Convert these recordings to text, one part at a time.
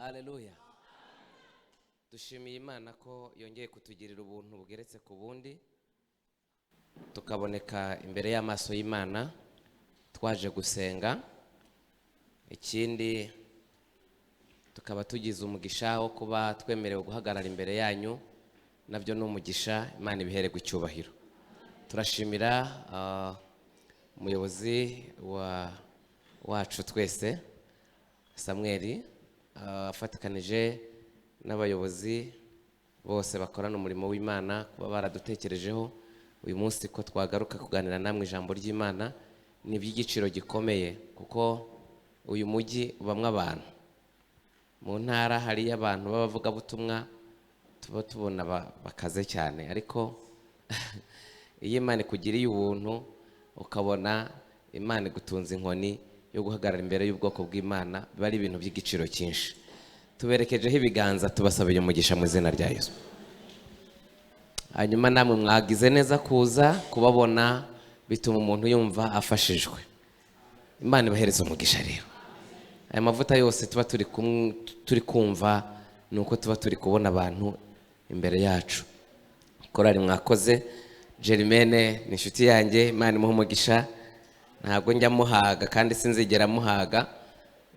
Haleluya. Dushimiye Imana ko yongeye kutugirira ubuntu bugeretse ku bundi, tukaboneka imbere y'amaso y'Imana twaje gusenga. Ikindi tukaba tugize umugisha wo kuba twemerewe guhagarara imbere yanyu, nabyo ni umugisha. Imana ibihererwe icyubahiro. Turashimira umuyobozi wacu twese Samuel, afatikanije n'abayobozi bose bakorana umurimo w'Imana kuba baradutekerejeho uyu munsi ko twagaruka kuganira namwe ijambo ry'Imana. Ni iby'igiciro gikomeye kuko uyu mujyi ubamwe abantu. Mu ntara hari abantu b'abavuga butumwa tuba tubona bakaze cyane, ariko iyo Imana ikugiriye ubuntu ukabona Imana igutunze inkoni yo guhagarara imbere y'ubwoko bw'Imana, biba ari ibintu by'igiciro cyinshi. Tuberekejeho ibiganza tubasabiye umugisha mu izina rya Yesu. Hanyuma namwe mwagize neza kuza kubabona, bituma umuntu yumva afashijwe. Imana ibahereze umugisha rero. Aya mavuta yose tuba turi kumva nuko tuba turi kubona abantu imbere yacu. Korari mwakoze, Germaine ni inshuti yanjye, Imana imuhe umugisha. Ntabwo njya muhaga kandi sinzigera muhaga.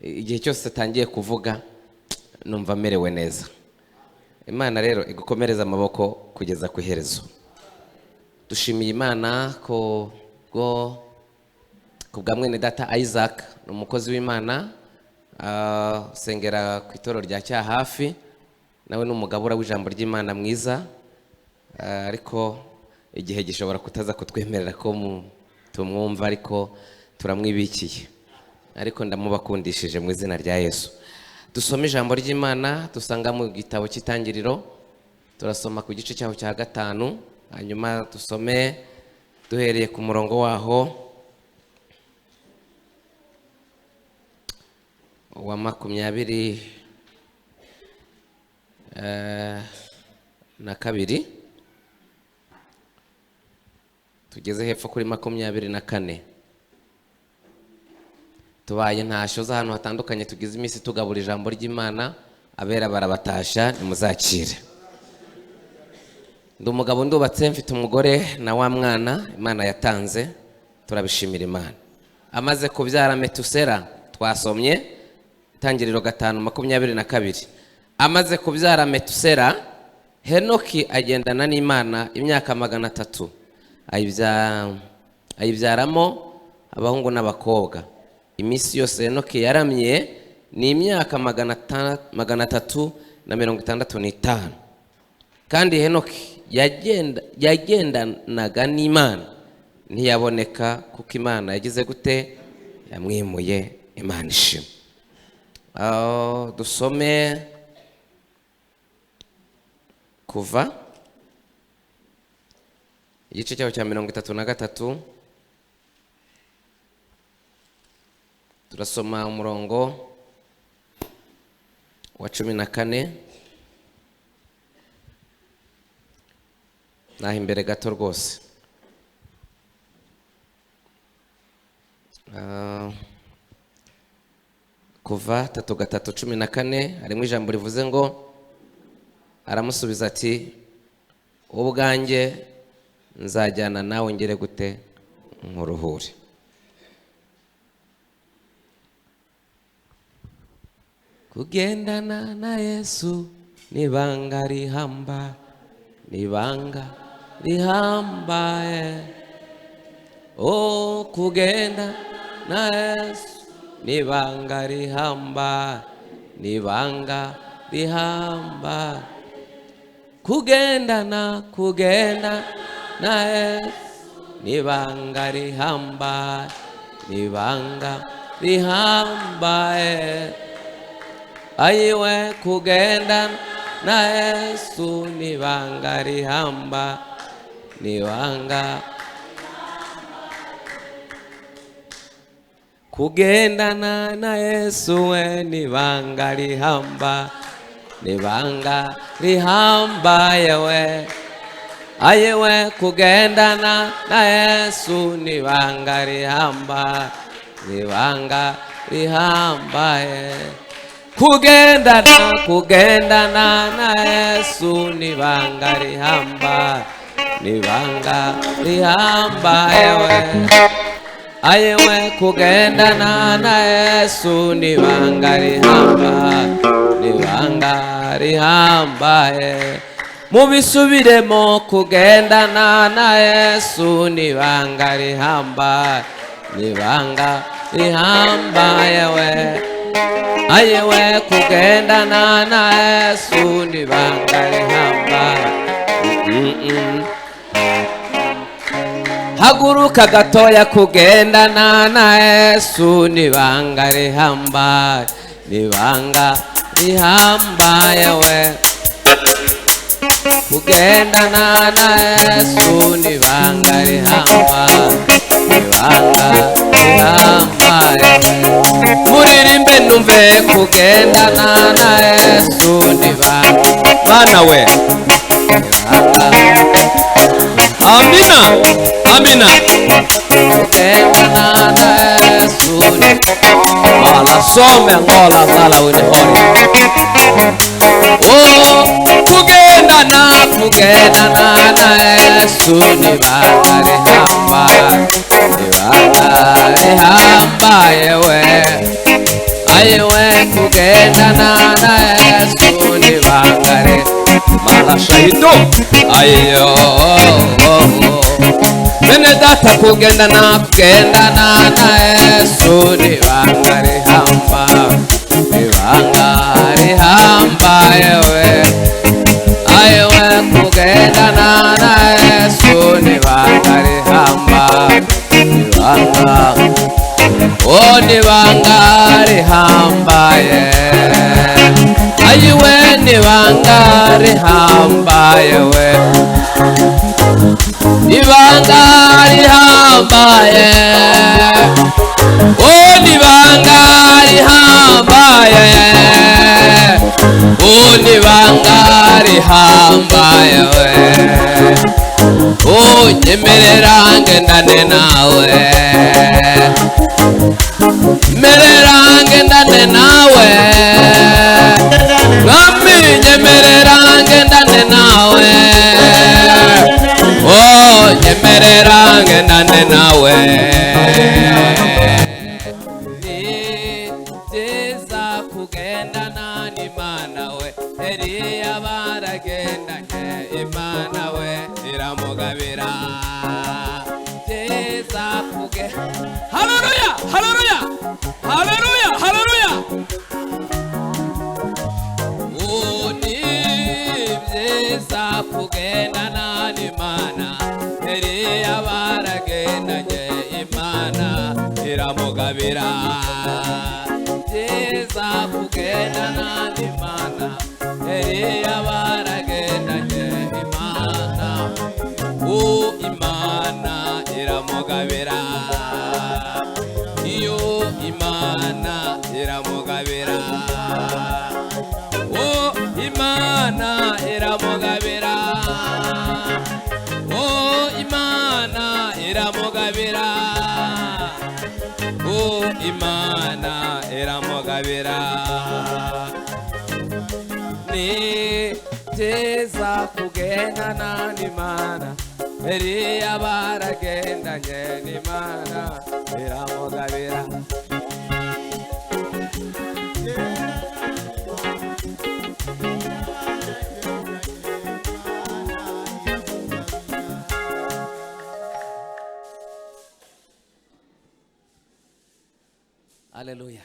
Igihe cyose atangiye kuvuga numva merewe neza. Imana rero igukomereza amaboko kugeza ku iherezo. Dushimiye Imana ko bwa mwene data Isaac, ni umukozi w'Imana, usengera ku itorero rya Cyahafi. Nawe ni umugabura w'ijambo ry'Imana mwiza, ariko igihe gishobora kutaza kutwemerera ko tumwumva, ariko turamwibikiye, ariko ndamubakundishije mu izina rya Yesu. Dusome ijambo ry'Imana dusanga mu gitabo cy'Itangiriro. Turasoma ku gice cyaho cya 5, hanyuma dusome duhereye ku murongo waho wa 22 tugeze hepfo kuri 24. Tubaye ntashyo z'ahantu hatandukanye, tugize iminsi tugabura ijambo ry'Imana. Abera barabatasha, nimuzakire. Ndi umugabo ndubatse, mfite umugore na wa mwana Imana yatanze, turabishimira Imana. Amaze kubyara Metusela, twasomye Itangiriro 5:22. Amaze kubyara Metusela, Henoki agendana n'Imana imyaka 300, ayibyaramo abahungu n'abakobwa. Iminsi yose Henoki yaramye ni imyaka 365. Kandi Henoki yagendanaga n'Imana ntiyaboneka, kuko Imana yagize gute? Yamwimuye. Imana ishimwe. Dusome Kuva igice cyaho cya 33. Turasoma umurongo wa 14 naho imbere gato rwose. Kuva 3:14 harimo ijambo rivuze ngo, aramusubiza ati, ubwanjye nzajyana nawe ngere gute? Nkuruhure. Kugendana na Yesu nibanga rihamba, nibanga rihambaye. Oh, kugenda na Yesu nibanga rihamba, nibanga rihamba. Kugendana na Yesu nibanga rihamba, nibanga rihambaye. Ayiwe, kugenda na Yesu nibanga rihamba, nibanga. Kugendana na Yesu we nibanga rihamba, nibanga rihambaye we. Ayiwe, kugendana na Yesu nibanga rihamba, nibanga rihambaye. kugendana na Yesu nibanga rihambaye, nibanga rihambaye we. Ayewe kugendana na Yesu nibanga rihambaye, nibanga rihambaye. Mubisubiremo kugendana na Yesu nibanga rihambaye, nibanga rihambaye we. Ayewe kugendana na Yesu nibanga rihambaye. Haguruka gatoya kugendana na Yesu nibanga rihambaye, nibanga rihambaye we. Kugendana na Yesu nibanga rihambaye, nibanga rihambaye. Muririmbe numve kugendana na Yesu nibanga bana we. Amina, amina. Kugendana na Yesu ala some ngola sala uni hori. Oh, kugendana na Yesu nibanga rihambaye, nibanga rihambaye we. Ayewe kugendana na Yesu nibanga rihambaye. Mala shahido ayo bene data kugendana na Yesu nibanga rihambaye, nibanga rihambaye we. Ayewe kugendana na Yesu nibanga rihambaye, nibanga oh nibanga rihambaye. Ayiwe nibanga rihambaye we. Nibanga rihambaye. Oh nibanga rihambaye. Oh nibanga rihambaye we. Oh nyemerera ngendane nawe, nyemerera ngendane nawe. Nami nyemerera ngendane nawe. Oh nyemerera ngendane nawe. Niteza kugendana n'Imana we. Eliya baragendanye Imana we iramugabira. Teza haleluya, haleluya, haleluya, haleluya. Kugendana n'Imana. Eliya baragendanye Imana iramugabira. Teza kugendana n'Imana. Eliya baragendanye Imana. Imana iramugabira. Iyo Imana iramugabira. Imana iramugabira. Oh Imana iramugabira. Oh Imana iramugabira. Niteza kugendana n'Imana. Eliya baragendanye n'Imana iramugabira. Haleluya.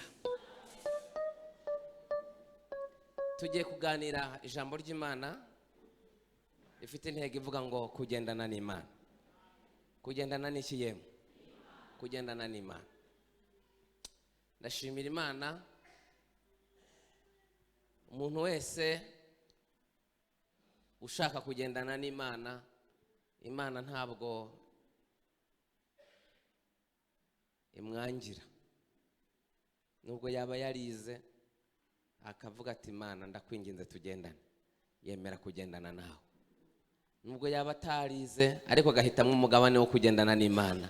Tugiye kuganira ijambo ry'Imana rifite intego ivuga ngo kugendana n'Imana. Kugendana n'iki yemwe? Kugendana n'Imana. Ndashimira Imana umuntu wese ushaka kugendana n'Imana. Imana ntabwo imwangira, nubwo yaba yarize akavuga ati Imana ndakwinginze tugendane, yemera kugendana nawe. Nubwo yaba atarize ariko agahitamo umugabane wo kugendana n'Imana,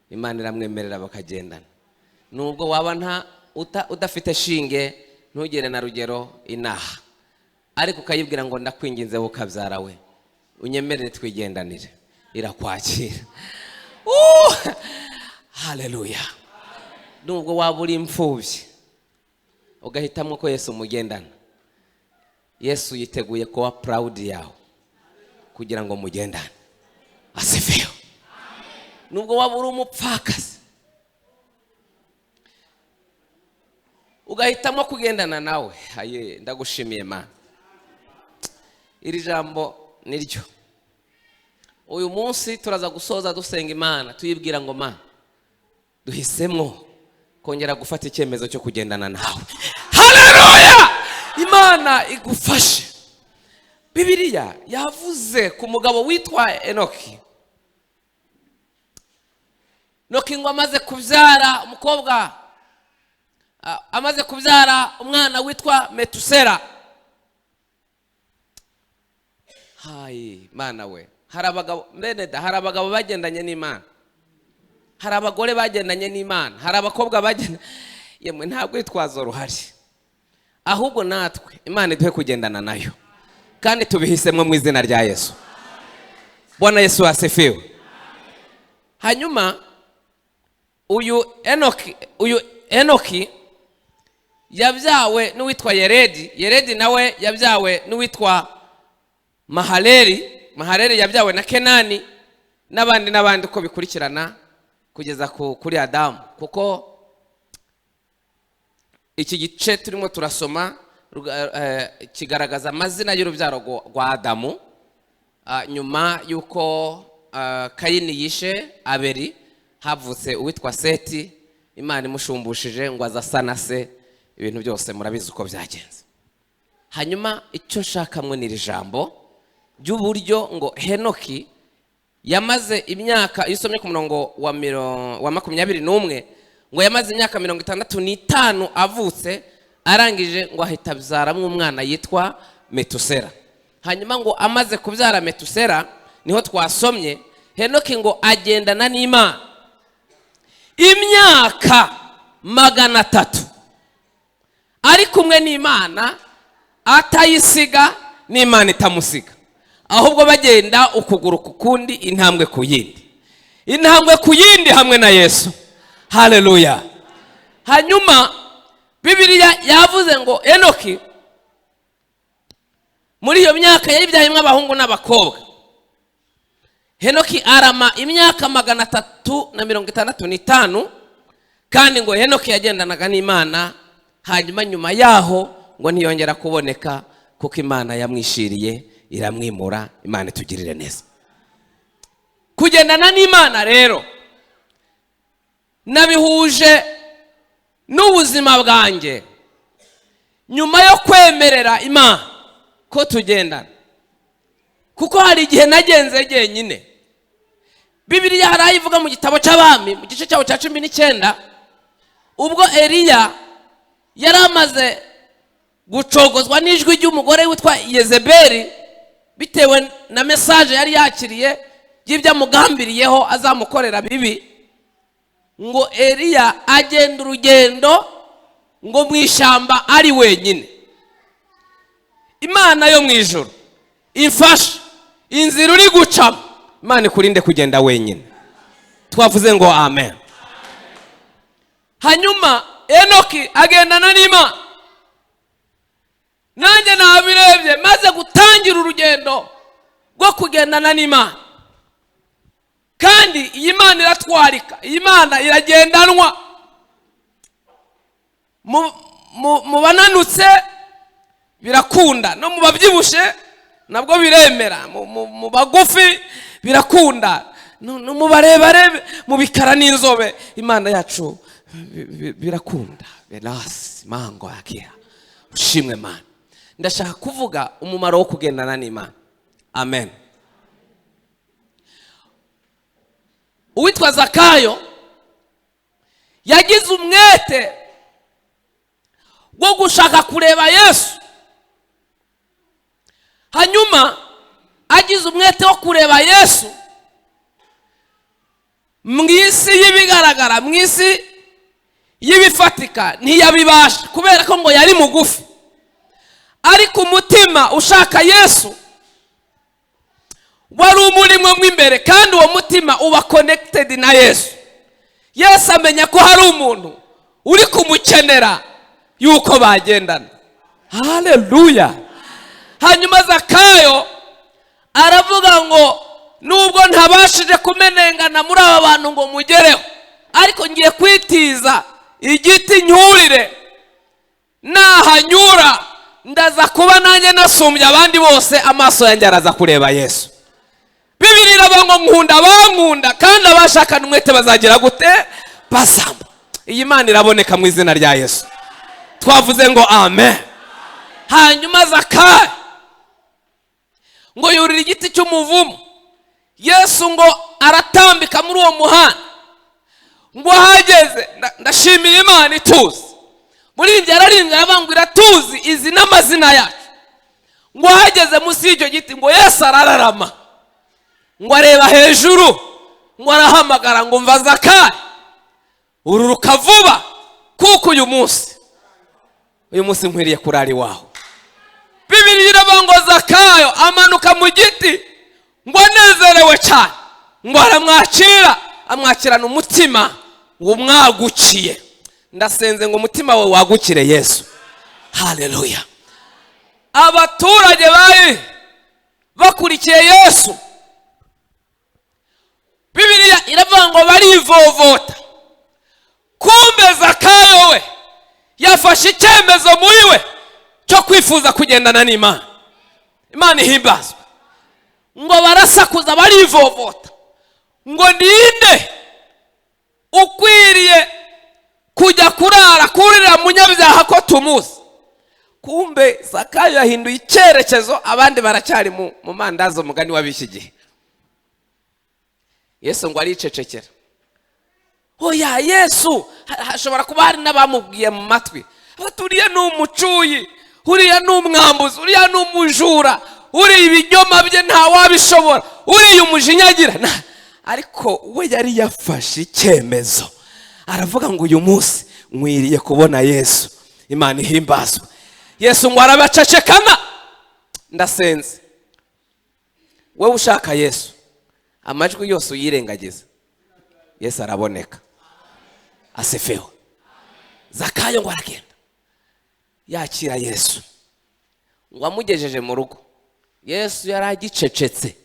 Imana iramwemerera bakagendana. Nubwo waba udafite shinge ntugere na rugero inaha, ariko ukayibwira ngo ndakwinginze wowe ukabyara we unyemerere twigendanire, irakwakira. Haleluya. Nubwo waba uri imfubyi ugahitamo ko Yesu umugendana, Yesu yiteguye kuba proud yawe kugira ngo mugendane. Asifiwe. Nubwo waba uri umupfakazi ugahitamo kugendana nawe, aye ndagushimiye Mana. Iri jambo niryo uyu munsi turaza gusoza dusenga Imana, tuyibwira ngo Mana duhisemo kongera gufata icyemezo cyo kugendana nawe. Haleluya. Imana igufashe. Bibiliya yavuze ku mugabo witwa Enoki. Enoki ngo amaze kubyara umukobwa, amaze kubyara umwana witwa Metusela. Hayi Mana we, hari abagabo Beneda, hari abagabo bagendanye n'Imana, hari abagore bagendanye n'Imana, hari abakobwa bagendanye. Yemwe ntabwo itwazo ruhari, ahubwo natwe Imana iduhe kugendana nayo, kandi tubihisemo mu izina rya Yesu. Bwana Yesu asifiwe. Hanyuma uyu Enoki yabyawe n'uwitwa Yeredi. Yeredi nawe yabyawe n'uwitwa Mahaleri yabyawe na Kenani n'abandi uko bikurikirana kugeza kuri Adamu. Kuko iki gice turimo turasoma kigaragaza amazina y'urubyaro rwa Adamu nyuma yuko Kayini yishe Abeli, havutse uwitwa Seti. Imana imushumbishije ngo azasana se, ibintu byose murabizi uko byagenze. Hanyuma icyo nshaka ni iri jambo ry'uburyo ngo Henoki yamaze imyaka, iyo usomye ku murongo wa 21, ngo yamaze imyaka 65 avutse, arangije ngo ahita abyaramo umwana yitwa Metusela. Hanyuma ngo amaze kubyara Metusela, niho twasomye Henoki ngo agendana n'Imana imyaka 300, ari kumwe n'Imana, atayisiga n'Imana itamusiga, ahubwo bagenda ukuguru kukundi, intambwe ku yindi hamwe na Yesu. Haleluya. Hanyuma Bibiliya yavuze ngo Enoki muri iyo myaka yayibyayemo abahungu n'abakobwa. Henoki arama imyaka 365, kandi ngo Henoki yagendanaga n'Imana. Hanyuma nyuma yaho ngo ntiyongera kuboneka, kuko Imana yamwishiriye iramwimura. Imana itugirire neza. Kugendana n'Imana rero nabihuje n'ubuzima bwanjye nyuma yo kwemerera Imana ko tugendana, kuko hari igihe nagenze jyenyine. Bibiliya harayivuga mu gitabo cy'Abami mu gice cyawo cya 19, ubwo Eliya yari amaze gucogozwa n'ijwi ry'umugore witwa Yezebeli, bitewe na message yari yakiriye y'ibyo amugambiriyeho azamukorera bibi. Ngo Eliya agenda urugendo ngo mu ishyamba ari wenyine. Imana yo mu ijuru ifasha inzira uri gucamo, Imana ikurinde kugenda wenyine. Twavuze ngo amen. Hanyuma Enoki agendana n'Imana. Nanjye nabirebye maze gutangira urugendo rwo kugendana n'Imana, kandi iyi Imana iratwarika, iyi Imana iragendanwa. Mu bananutse birakunda, no mu babyibushe nabwo biremera, mu bagufi birakunda, no mu barebare, mu bikara n'inzobe, Imana yacu birakunda. Belasi mango yakia. Ushimwe Mana. Ndashaka kuvuga umumaro wo kugendana n'Imana. Amen. Uwitwa Zakayo yagize umwete wo gushaka kureba Yesu. Hanyuma agize umwete wo kureba Yesu mwisi y'ibigaragara, mwisi y'ibifatika ntiyabibasha kubera ko ngo yari mugufi, ariko umutima ushaka Yesu wari umurimo mw'imbere, kandi uwo mutima uba connected na Yesu. Yesu amenya ko hari umuntu uri kumukenera yuko bagendana. Haleluya. Hanyuma Zakayo aravuga ngo nubwo ntabashije kumenengana muri aba bantu ngo mugereho, ariko ngiye kwitiza igiti nyurire, nahanyura ndaza kuba nanjye nasumbye abandi bose, amaso yanjye araza kureba Yesu. Bibiri iravuga ngo nkunda bankunda, kandi abashakana umwete bazagira gute? Bazamba. Iyi Mana iraboneka mu izina rya Yesu. Twavuze ngo amen. Hanyuma Zakayo ngo yurira igiti cy'umuvumu. Yesu ngo aratambika muri uwo muhanda, ngo ahageze ndashimira Imana ituzi. Muri ibyo araringa arabangwira tuzi izi n'amazina yacu. Ngo ahageze munsi y'icyo giti ngo Yesu arararama, ngo areba hejuru, ngo arahamagara ngo mva Zakayo, ururuka vuba kuko uyu munsi nkwiriye kurara iwawe. Bibiri iravuga ngo Zakayo amanuka mu giti ngo anezerewe cyane, ngo amwakirana umutima umwagukiye. Ndasenze ngo umutima we wagukire Yesu. Haleluya. Abaturage bari bakurikiye Yesu, Bibiliya iravuga ngo barivovota. Kumbe Zakayo we yafashe icyemezo muri we cyo kwifuza kugendana n'Imana. Imana ihimbazwe. Ngo barasakuza barivovota, ngo ninde ukwiriye kujya kurira munyabyaha ko tumuzi. Kumbe Zakayo yahinduye icyerekezo, abandi baracyari mu mandazo mugani w'abiki gihe. Yesu ngo aricecekera. Oya, Yesu hashobora kuba hari n'abamubwiye mu matwi, aturiye n'umucuyi, uriya n'umwambuzi, uriya n'umujura, uri ibinyoma bye nta wabishobora, uri umushinyagira. Ariko we yari yafashe icyemezo, aravuga ngo uyu munsi nkwiriye kubona Yesu. Imana ihimbazwe. Yesu ngo arabacecekana. Ndasenze wowe ushaka Yesu, amajwi yose uyirengagiza, Yesu araboneka. Asefeho. Zakayo ngo aragenda yakira Yesu, ngo amugejeje mu rugo. Yesu yari agicecetse.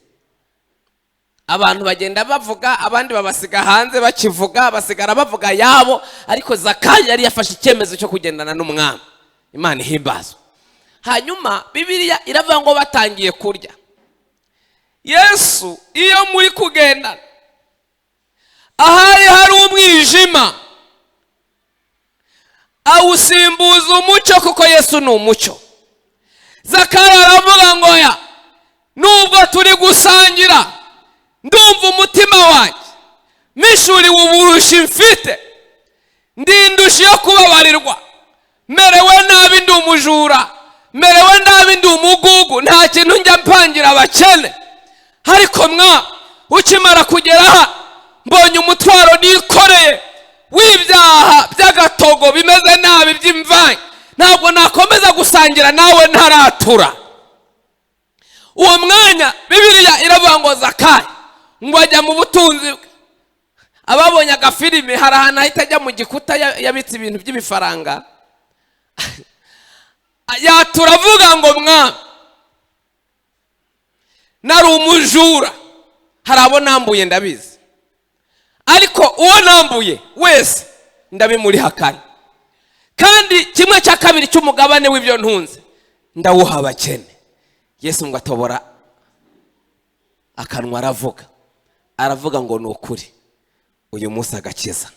Abantu bagenda bavuga, abandi babasiga hanze bakivuga, basigara bavuga yabo, ariko Zakayo yari yafashe icyemezo cyo kugendana n'umwami. Imana ihimbazwe. Hanyuma Bibiliya iravuga ngo batangiye kurya. Yesu iyo muri kugendana, ahari hari umwijima, awusimbuza umucyo, kuko Yesu ni umucyo. Zakayo aravuga ngo ya nubwo turi gusangira, ndumva umutima wanjye mishuriwe uburushi mfite, ndindushi yo kubabarirwa, merewe nabi ndi umujura, merewe nabi ndi umugugu, nta kintu njya mpangira abakene. Ariko ukimara kugera aha, mbonye umutwaro nikoreye w'ibyaha by'agatogo bimeze nabi by'imvange, ntabwo nakomeza gusangira nawe ntaratura. Uwo mwanya Bibiliya iravuga ngo Zakayo ngo ajya mu butunzi bwe. Ababonye agafilime, hari ahantu ahita ajya mu gikuta yabitse ibintu by'ibifaranga, turavuga ngo nari umujura, hari abo nambuye ndabizi, ariko uwo nambuye wese ndabimurihakana, kandi 1/2 cy'umugabane w'ibyo ntunze ndawuha abakene. Yesu ngo atobora akanwa, aravuga ngo ni ukuri uyu munsi agakiza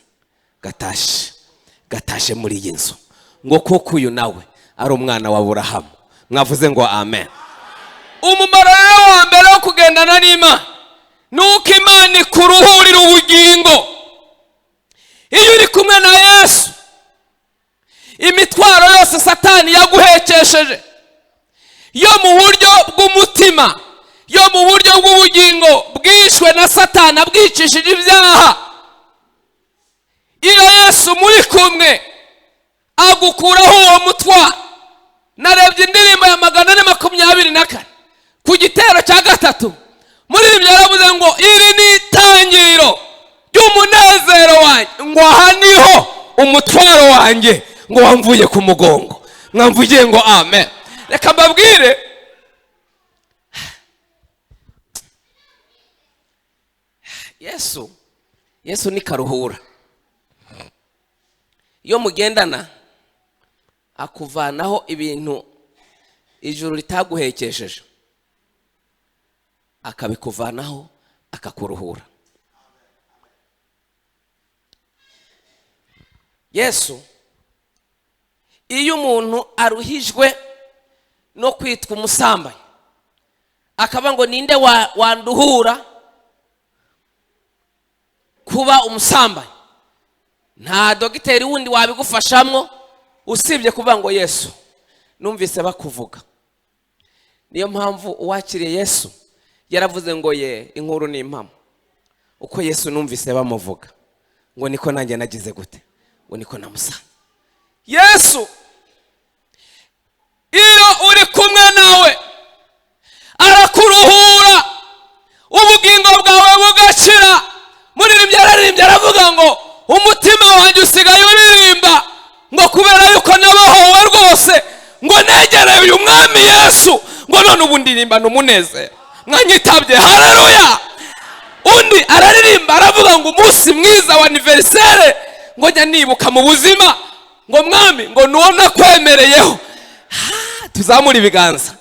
gatashe muri iyi nzu, ngo kuko uyu nawe ari umwana wa Aburahamu. Mwavuze ngo amen. Umumaro wa mbere wo kugendana n'Imana nuko Imana ikuruhurira ubugingo. Iyo uri kumwe na Yesu, imitwaro yose Satani yaguhekesheje, yo mu buryo bw'umutima, yo mu buryo bw'ubugingo bwishwe na Satani abwicishije ibyaha, iyo Yesu muri kumwe agukuraho uwo mutwaro. Narebye indirimbo ya 424 ku gitero cya gatatu, muri ibyo yaravuze ngo iri ni itangiriro ry'umunezero wanjye, ngo aha niho umutwaro wanjye ngo wamvuye ku mugongo. Mwamvugiye ngo amen. Reka mbabwire, Yesu ni karuhura. Iyo mugendana akuvanaho ibintu ijuru ritaguhekesheje, akabikuvanaho akakuruhura. Yesu, iyo umuntu aruhijwe no kwitwa umusambanyi, akaba ngo ninde wanduhura kuba umusambanyi, nta dogiteri wundi wabigufashamwo usibye kuvuga ngo Yesu. Numvise bakuvuga, niyo mpamvu uwakiriye Yesu yaravuze ngo ye inkuru ni impamo. Uko Yesu numvise bamuvuga, ngo niko nanjye nagize gute, ngo niko namusa. Yesu iyo uri kumwe nawe arakuruhura, ubugingo bwawe bugakira. Muri rimwe yararimbye aravuga ngo umutima wanjye usigaye uririmba, ngo kubera yuko nabahowe rwose, ngo negereye uyu mwami Yesu, ngo none ubu ndirimba n'umunezero. Mwanyitabye, haleluya. Undi araririmba aravuga ngo umunsi mwiza wa anniversaire, ngo njya nibuka mu buzima, ngo mwami ngo nuwo nakwemereyeho. Tuzamura ibiganza.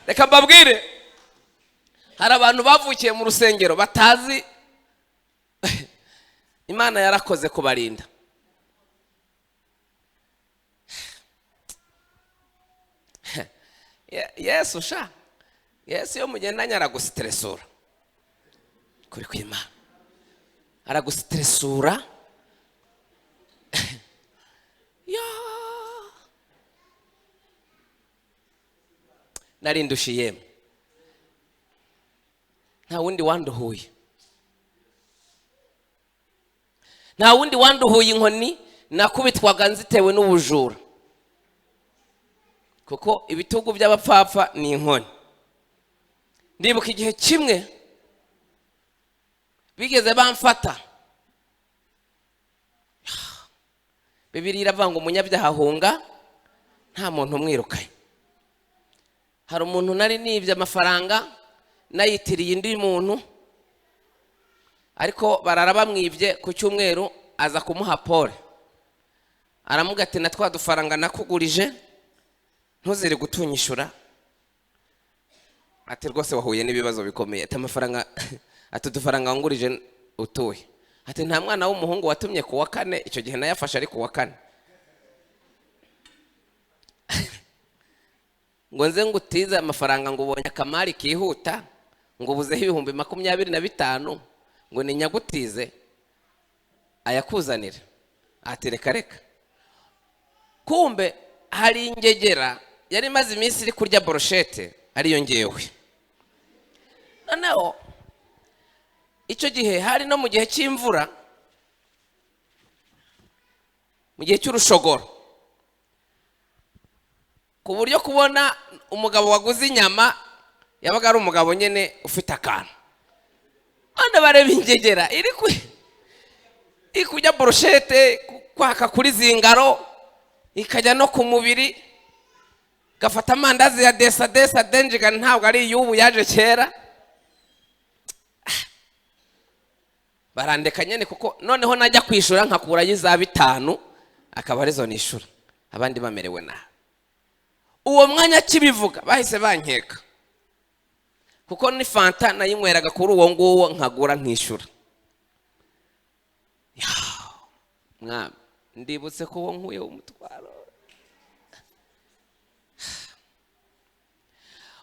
Reka mbabwire, hari abantu bavukiye mu rusengero batazi Imana yarakoze kubarinda. Yesu yo mugendanye aragusitresura kuri kw'Imana, aragusitresura. Narindushiye, nta wundi wanduhuye, nta wundi wanduhuye inkoni nakubitwaga nzitewe n'ubujura, kuko ibitugu by'abapfapfa ni inkoni. Ndibuka igihe kimwe bigeze bamfata, Bibiliya iravuga ngo umunyabyaha ahunga nta muntu umwirukaye. Hari umuntu nari nibye amafaranga nayitiriye indi muntu, ariko barara bamwibye ku cyumweru, aza kumuha Paul, aramuga ati na twa dufaranga nakugurije ntuzire gutunyishura. Ati rwose wahuye n'ibibazo bikomeye. Ati amafaranga, ati dufaranga wangurije utuye. Ati nta mwana w'umuhungu watumye ku wa 4, icyo gihe nayafashe ari ku wa 4. Ngo nze ngutize amafaranga, ngo ubonye akamari kihuta, ngo ubuzeho 25,000, ngo ni nyagutize ayakuzanira. Ati reka reka. Kumbe hari ingegera yari maze iminsi iri kurya brochette, ariyo ngewe. Noneho icyo gihe hari no mu gihe cy'imvura, mu gihe cy'urushogoro, ku buryo kubona umugabo waguze inyama yabaga ari umugabo nyene ufite akantu. Ande bareba ingegera iri kujya brochette, kwaka kuri zingaro, ikajya no ku mubiri, gafata amandazi ya desa denjiga, ntabwo ari yubu yaje kera. Barandeka nyene, kuko noneho najya kwishura nkakura yiza 5, akaba arizo nishura, abandi bamerewe nabi. Uwo mwanya kibivuga bahise bankeka, kuko ni fanta nayinyweraga kuri uwo nguwo nkagura nkishura. Mwami, ndibutse ko uwo nkuye umutwaro.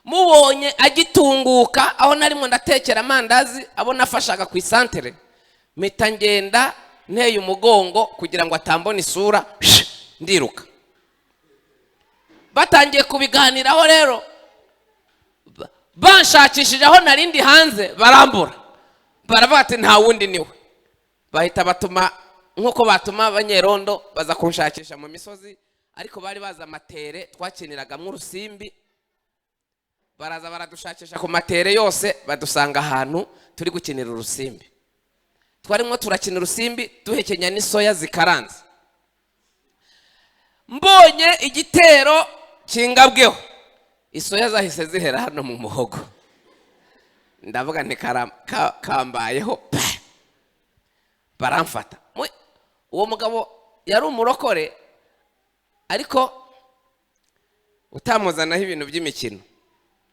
Mubonye agitunguka aho narimo ndatekera amandazi, abo nafashaga ku isantere, mpita ngenda nteye umugongo kugira ngo atambona isura, ndiruka. Batangiye kubiganiraho rero, banshakishije aho narindi hanze, barambura, baravuga ati nta wundi niwe. Bahita batuma nkuko batuma abanyerondo baza kunshakisha mu misozi, ariko bari baza amatere twakiniragamo urusimbi, baraza baradushakisha ku matere yose badusanga ahantu turi gukinira urusimbi. Twarimo turakina urusimbi duhekenya n'isoya zikaranze. Mbonye igitero kingabweho, isoya zahise zihera hano mu muhogo. Ndavuga nti kambayeho, baramfata. Uwo mugabo yari umurokore, ariko utamuzanaho ibintu by'imikino.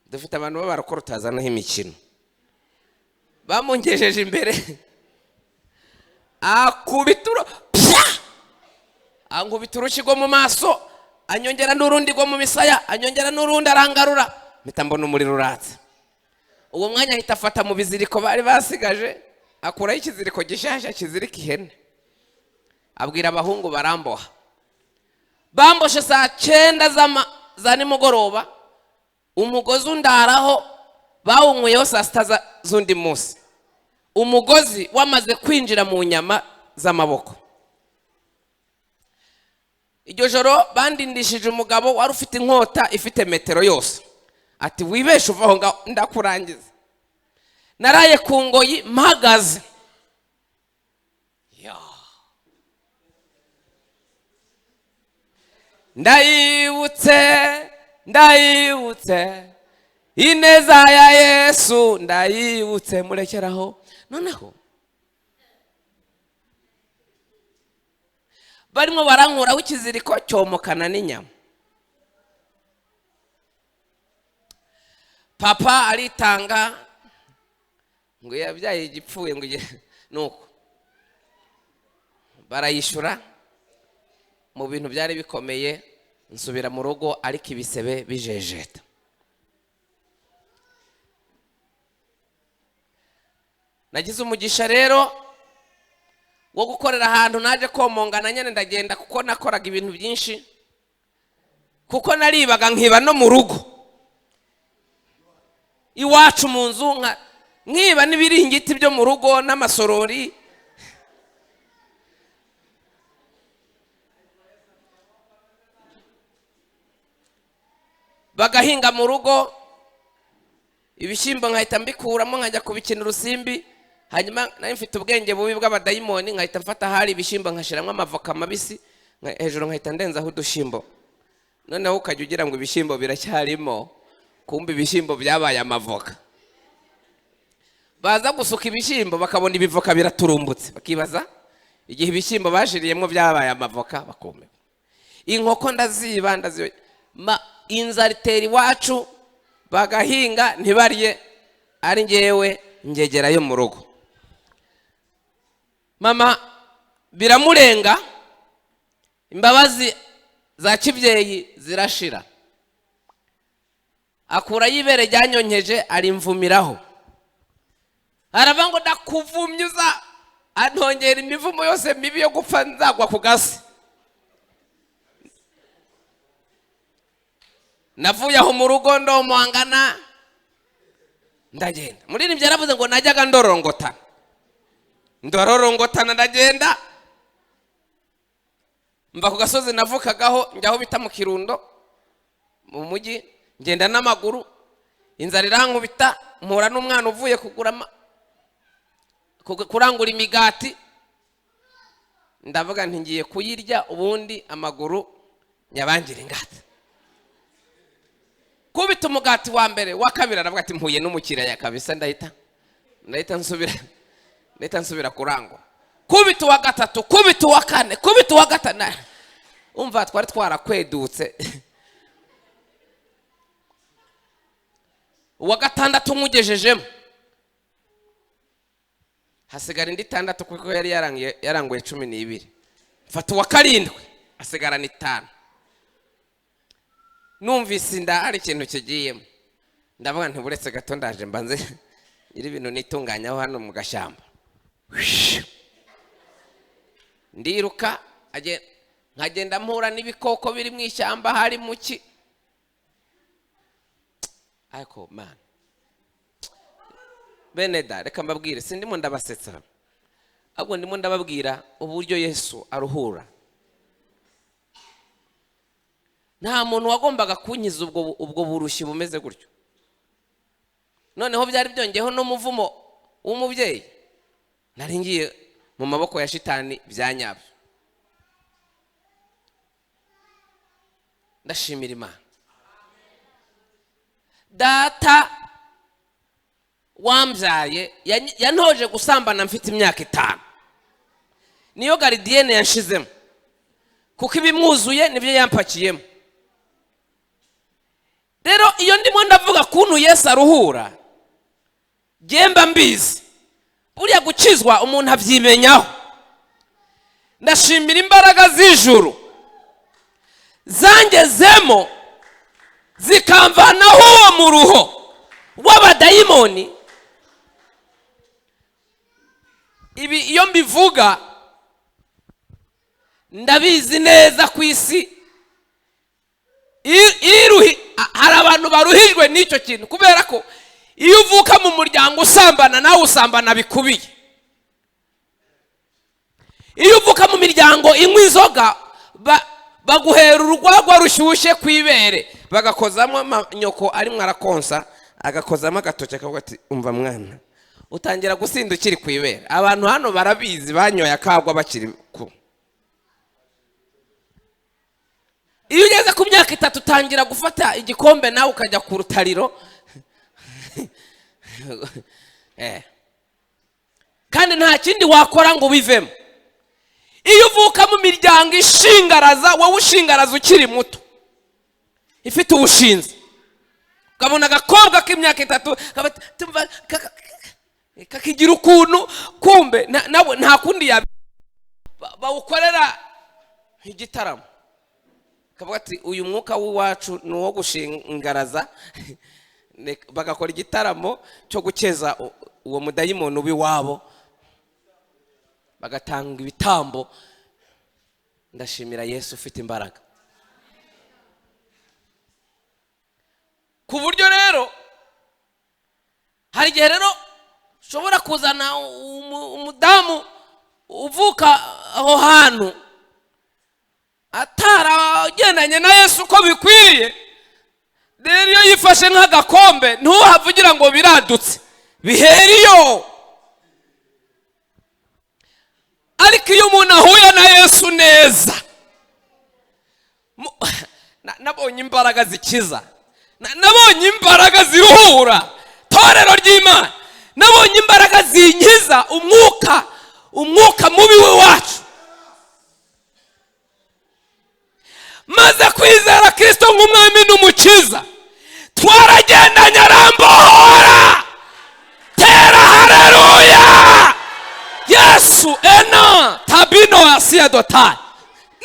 Dufite abantu b'abarokore utazanaho imikino. Bamungejeje imbere, akubituro, ankubituro kigo mu maso, anyongera n'urundi go mu misaya, anyongera n'urundi arangarura, mpita mbona umuriro uratse. Uwo mwanya ahita afata mu biziriko bari basigaje, akuraho ikiziriko gishasha kizirika ihene, abwira abahungu baramboha. Bamboshe saa 9 za nimugoroba, umugozi undaraho bawunkweyeho saa 6 z'undi munsi. Umugozi wamaze kwinjira mu nyama z'amaboko. Iryo joro bandindishije umugabo wari ufite inkota ifite metero yose, ati wibeshe uvaho ndakurangiza. Naraye ku ngoyi mpagaze. Ndayibutse ineza ya Yesu, ndayibutse. Murekeraho noneho barimo barankuraho ikiziriko cyomokana n'inyama. Papa aritanga ngo yabyaye igipfuye ngo nuko barayishura. Mu bintu byari bikomeye, nsubira mu rugo ariko ibisebe bijejeta. Nagize umugisha rero wo gukorera ahantu naje komongana nyene ndagenda, kuko nakoraga ibintu byinshi, kuko naribaga nkiba no mu rugo iwacu mu nzu, nkiba n'ibiringiti byo mu rugo n'amasorori. Bagahinga mu rugo ibishyimbo nkahita mbikuramo nkajya kubikina urusimbi. Hanyuma nari mfite ubwenge bubi bw'abadayimoni, nkahita mfata hari ibishyimbo nkashiramo amavoka mabisi hejuru, nkahita ndenzaho udushimbo. Noneho ukajya ugira ngo ibishyimbo biracyarimo, kumbe ibishyimbo byabaye amavoka. Baza gusuka ibishyimbo bakabona ibivoka biraturumbutse, bakibaza igihe ibishyimbo bashiriyemo byabaye amavoka, bakume. Inkoko ndaziba inzara itera iwacu, bagahinga ntibarye, ari ngewe ngegerayo mu rugo. Mama biramurenga, imbabazi za kibyeyi zirashira. Akura yibere ryanyonkeje arimvumiraho, aravuga ngo ndakuvumyuza, antongera imivumo yose mibi yo gupfa nzagwa ku gasi. Navuye aho mu rugo ndomwangana ndagenda. Muri nibyo yaravuze ngo najyaga ndorongotana ndagenda mva ku gasozi navukagaho njyaho bita mu Kirundo mu mujyi, ngenda n'amaguru. Inzara irankubita, mpura n'umwana uvuye kurangura imigati. Ndavuga nti ngiye kuyirya ubundi amaguru nyabangira ingata. Kubita umugati wa mbere, wa kabiri aravuga ati mpuye n'umukiriya kabisa, ndahita nsubira kurangura. Kubita uwa gatatu, kubita uwa kane, kubita uwa gatanu. Umva twari twarakwedutse. Uwa gatandatu mugejejemo, hasigara indi 6 kuko yari yaranguye 12. Mfata uwa karindwi, hasigarana 5. Numvise inda hari ikintu kigiyemo, ndavuga nti buretse gato ndaje mbanze iri bintu nitunganyaho hano mu gashyamba. Ndiruka nkagenda mpura n'ibikoko biri mu ishyamba, hari muki. Ariko man, Beneda reka mbabwire, sindimo ndabasetsa. ahubwo ndimo ndababwira uburyo Yesu aruhura. Nta muntu wagombaga kunkiza ubwo burushyi bumeze gutyo. Noneho byari byongeyeho n'umuvumo w'umubyeyi. Nari ngiye mu maboko ya shitani byanyabyo. Ndashimira Imana. Data wambyaye yantoje gusambana mfite imyaka 5. Niyo gardienne yanshizemo. Kuko ibimwuzuye nibyo yampakiyemo. Rero iyo ndimo ndavuga kuntu Yesu aruhura, gemba mbizi. Buriya gukizwa umuntu avyimenyaho. Ndashimira imbaraga z'ijuru zangezemo zikamvanaho uwo muruho w'abadayimoni. Ibi iyo mbivuga ndabizi neza ku isi hari abantu baruhijwe n'icyo kintu, kubera ko iyo uvuka mu muryango usambana nawe usambana bikubiye. Iyo uvuka mu miryango inywa inzoga baguhera urugwagwa rushyushye kwibere, bagakozamo nyoko ari mwarakonsa, agakozamo agatoke akavuga ati umva mwana, utangira gusinda ukiri kwibere. Abantu hano barabizi, banyoye akagwa bakiri ku. Iyo ugeze ku myaka 3 utangira gufata igikombe nawe ukajya ku rutariro. Kandi nta kindi wakora ngo bivemo. Iyo uvuka mu miryango ishingaraza, wowe ushingaraza ukiri muto, ifite ubushinzi, ukabona agakobwa k'imyaka 3 kakigira ukuntu, kumbe nawe nta kundi bawukorera igitaramo. Kavuga ati uyu mwuka w'iwacu ni uwo gushingaraza, bagakora igitaramo cyo gukeza uwo mudayimoni w'iwabo, bagatanga ibitambo. Ndashimira Yesu ufite imbaraga. Ku buryo rero hari igihe rero ushobora kuzana umudamu uvuka aho hantu ataragendanye na Yesu uko bikwiriye. Rero iyo yifashe nk'agakombe ntuhavugira ngo biradutse, biheriyo. Ariko iyo umuntu ahuye na Yesu neza, nabonye imbaraga zikiza, nabonye imbaraga ziruhura. Torero ry'Imana, nabonye imbaraga zinkiza umwuka mubi wacu. Maze kwizera Kristo nk'umwami n'umukiza, twaragendanye arambohora. Tera haleluya. Yesu ena tabino asia dotai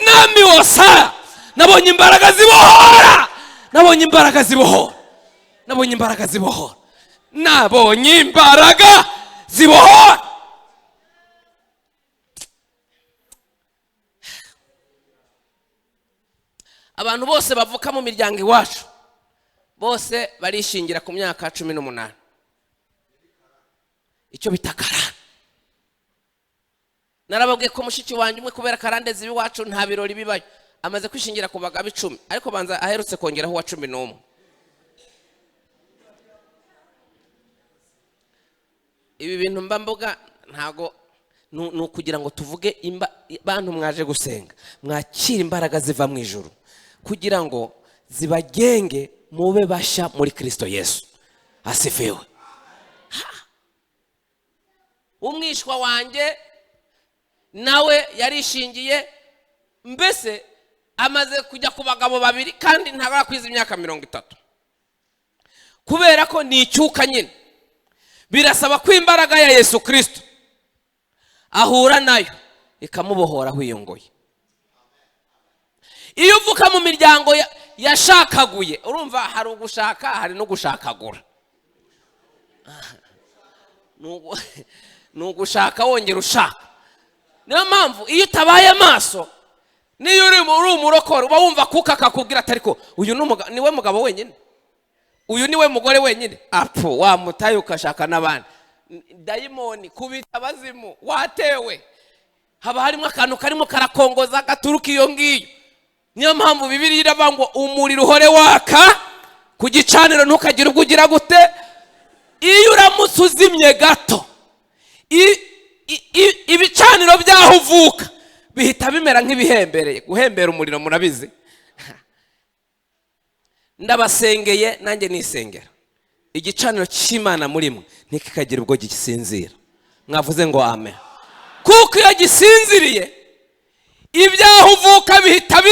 nami wosaya. Nabonye imbaraga zibohora, nabonye imbaraga zibohora, nabonye imbaraga zibohora, nabonye imbaraga zibohora. Abantu bose bavuka mu miryango iwacu bose barishingira ku myaka 18. Icyo bitakara. Narababwiye ko mushiki wanjye umwe kubera karandeze iwacu nta birori bibayo, amaze kwishingira ku bagabo 10, ariko banza aherutse kongeraho wa 11. Ibi bintu mbamboga ntago nukugira ngo tuvuge bantu mwaje gusenga, mwakira imbaraga ziva mu ijuru kugira ngo zibagenge mube basha muri Kristo Yesu. Asifiwe. Umwishwa wanjye nawe yarishingiye, mbese amaze kujya ku bagabo 2 kandi ntarakwiza imyaka 30, kubera ko ni icyuka nyine. Birasaba ko imbaraga ya Yesu Kristo ahura nayo ikamubohora huyongoye. Iyo uvuka mu miryango yashakaguye, urumva hari ugushaka hari no gushakagura. Nugushaka wongera ushaka. Niyo mpamvu iyo utabaye amaso, niyo uri umurokore uba wumva kuka akakubwira ati ariko uyu niwe mugabo wenyine, uyu niwe mugore wenyine, apfu wamutaye ukashaka n'abandi. dayimoni, kubita abazimu, watewe, haba harimo akantu karimo karakongoza gaturuka iyo ngiyo. Niyo mpamvu Bibiliya iravuga ngo umuriro uhore waka ku gicaniro ntukagire ubwo ugira gute. Iyo uramutse uzimye gato, ibicaniro byaho uvuka bihita bimera nk'ibihembereye. Guhembera umuriro murabizi. Ndabasengeye nanjye nisengera igicaniro cy'Imana muri mwe ntikikagira ubwo gisinzira. Mwavuze ngo amen. Kuko iyo gisinziriye ibyaho uvuka bihita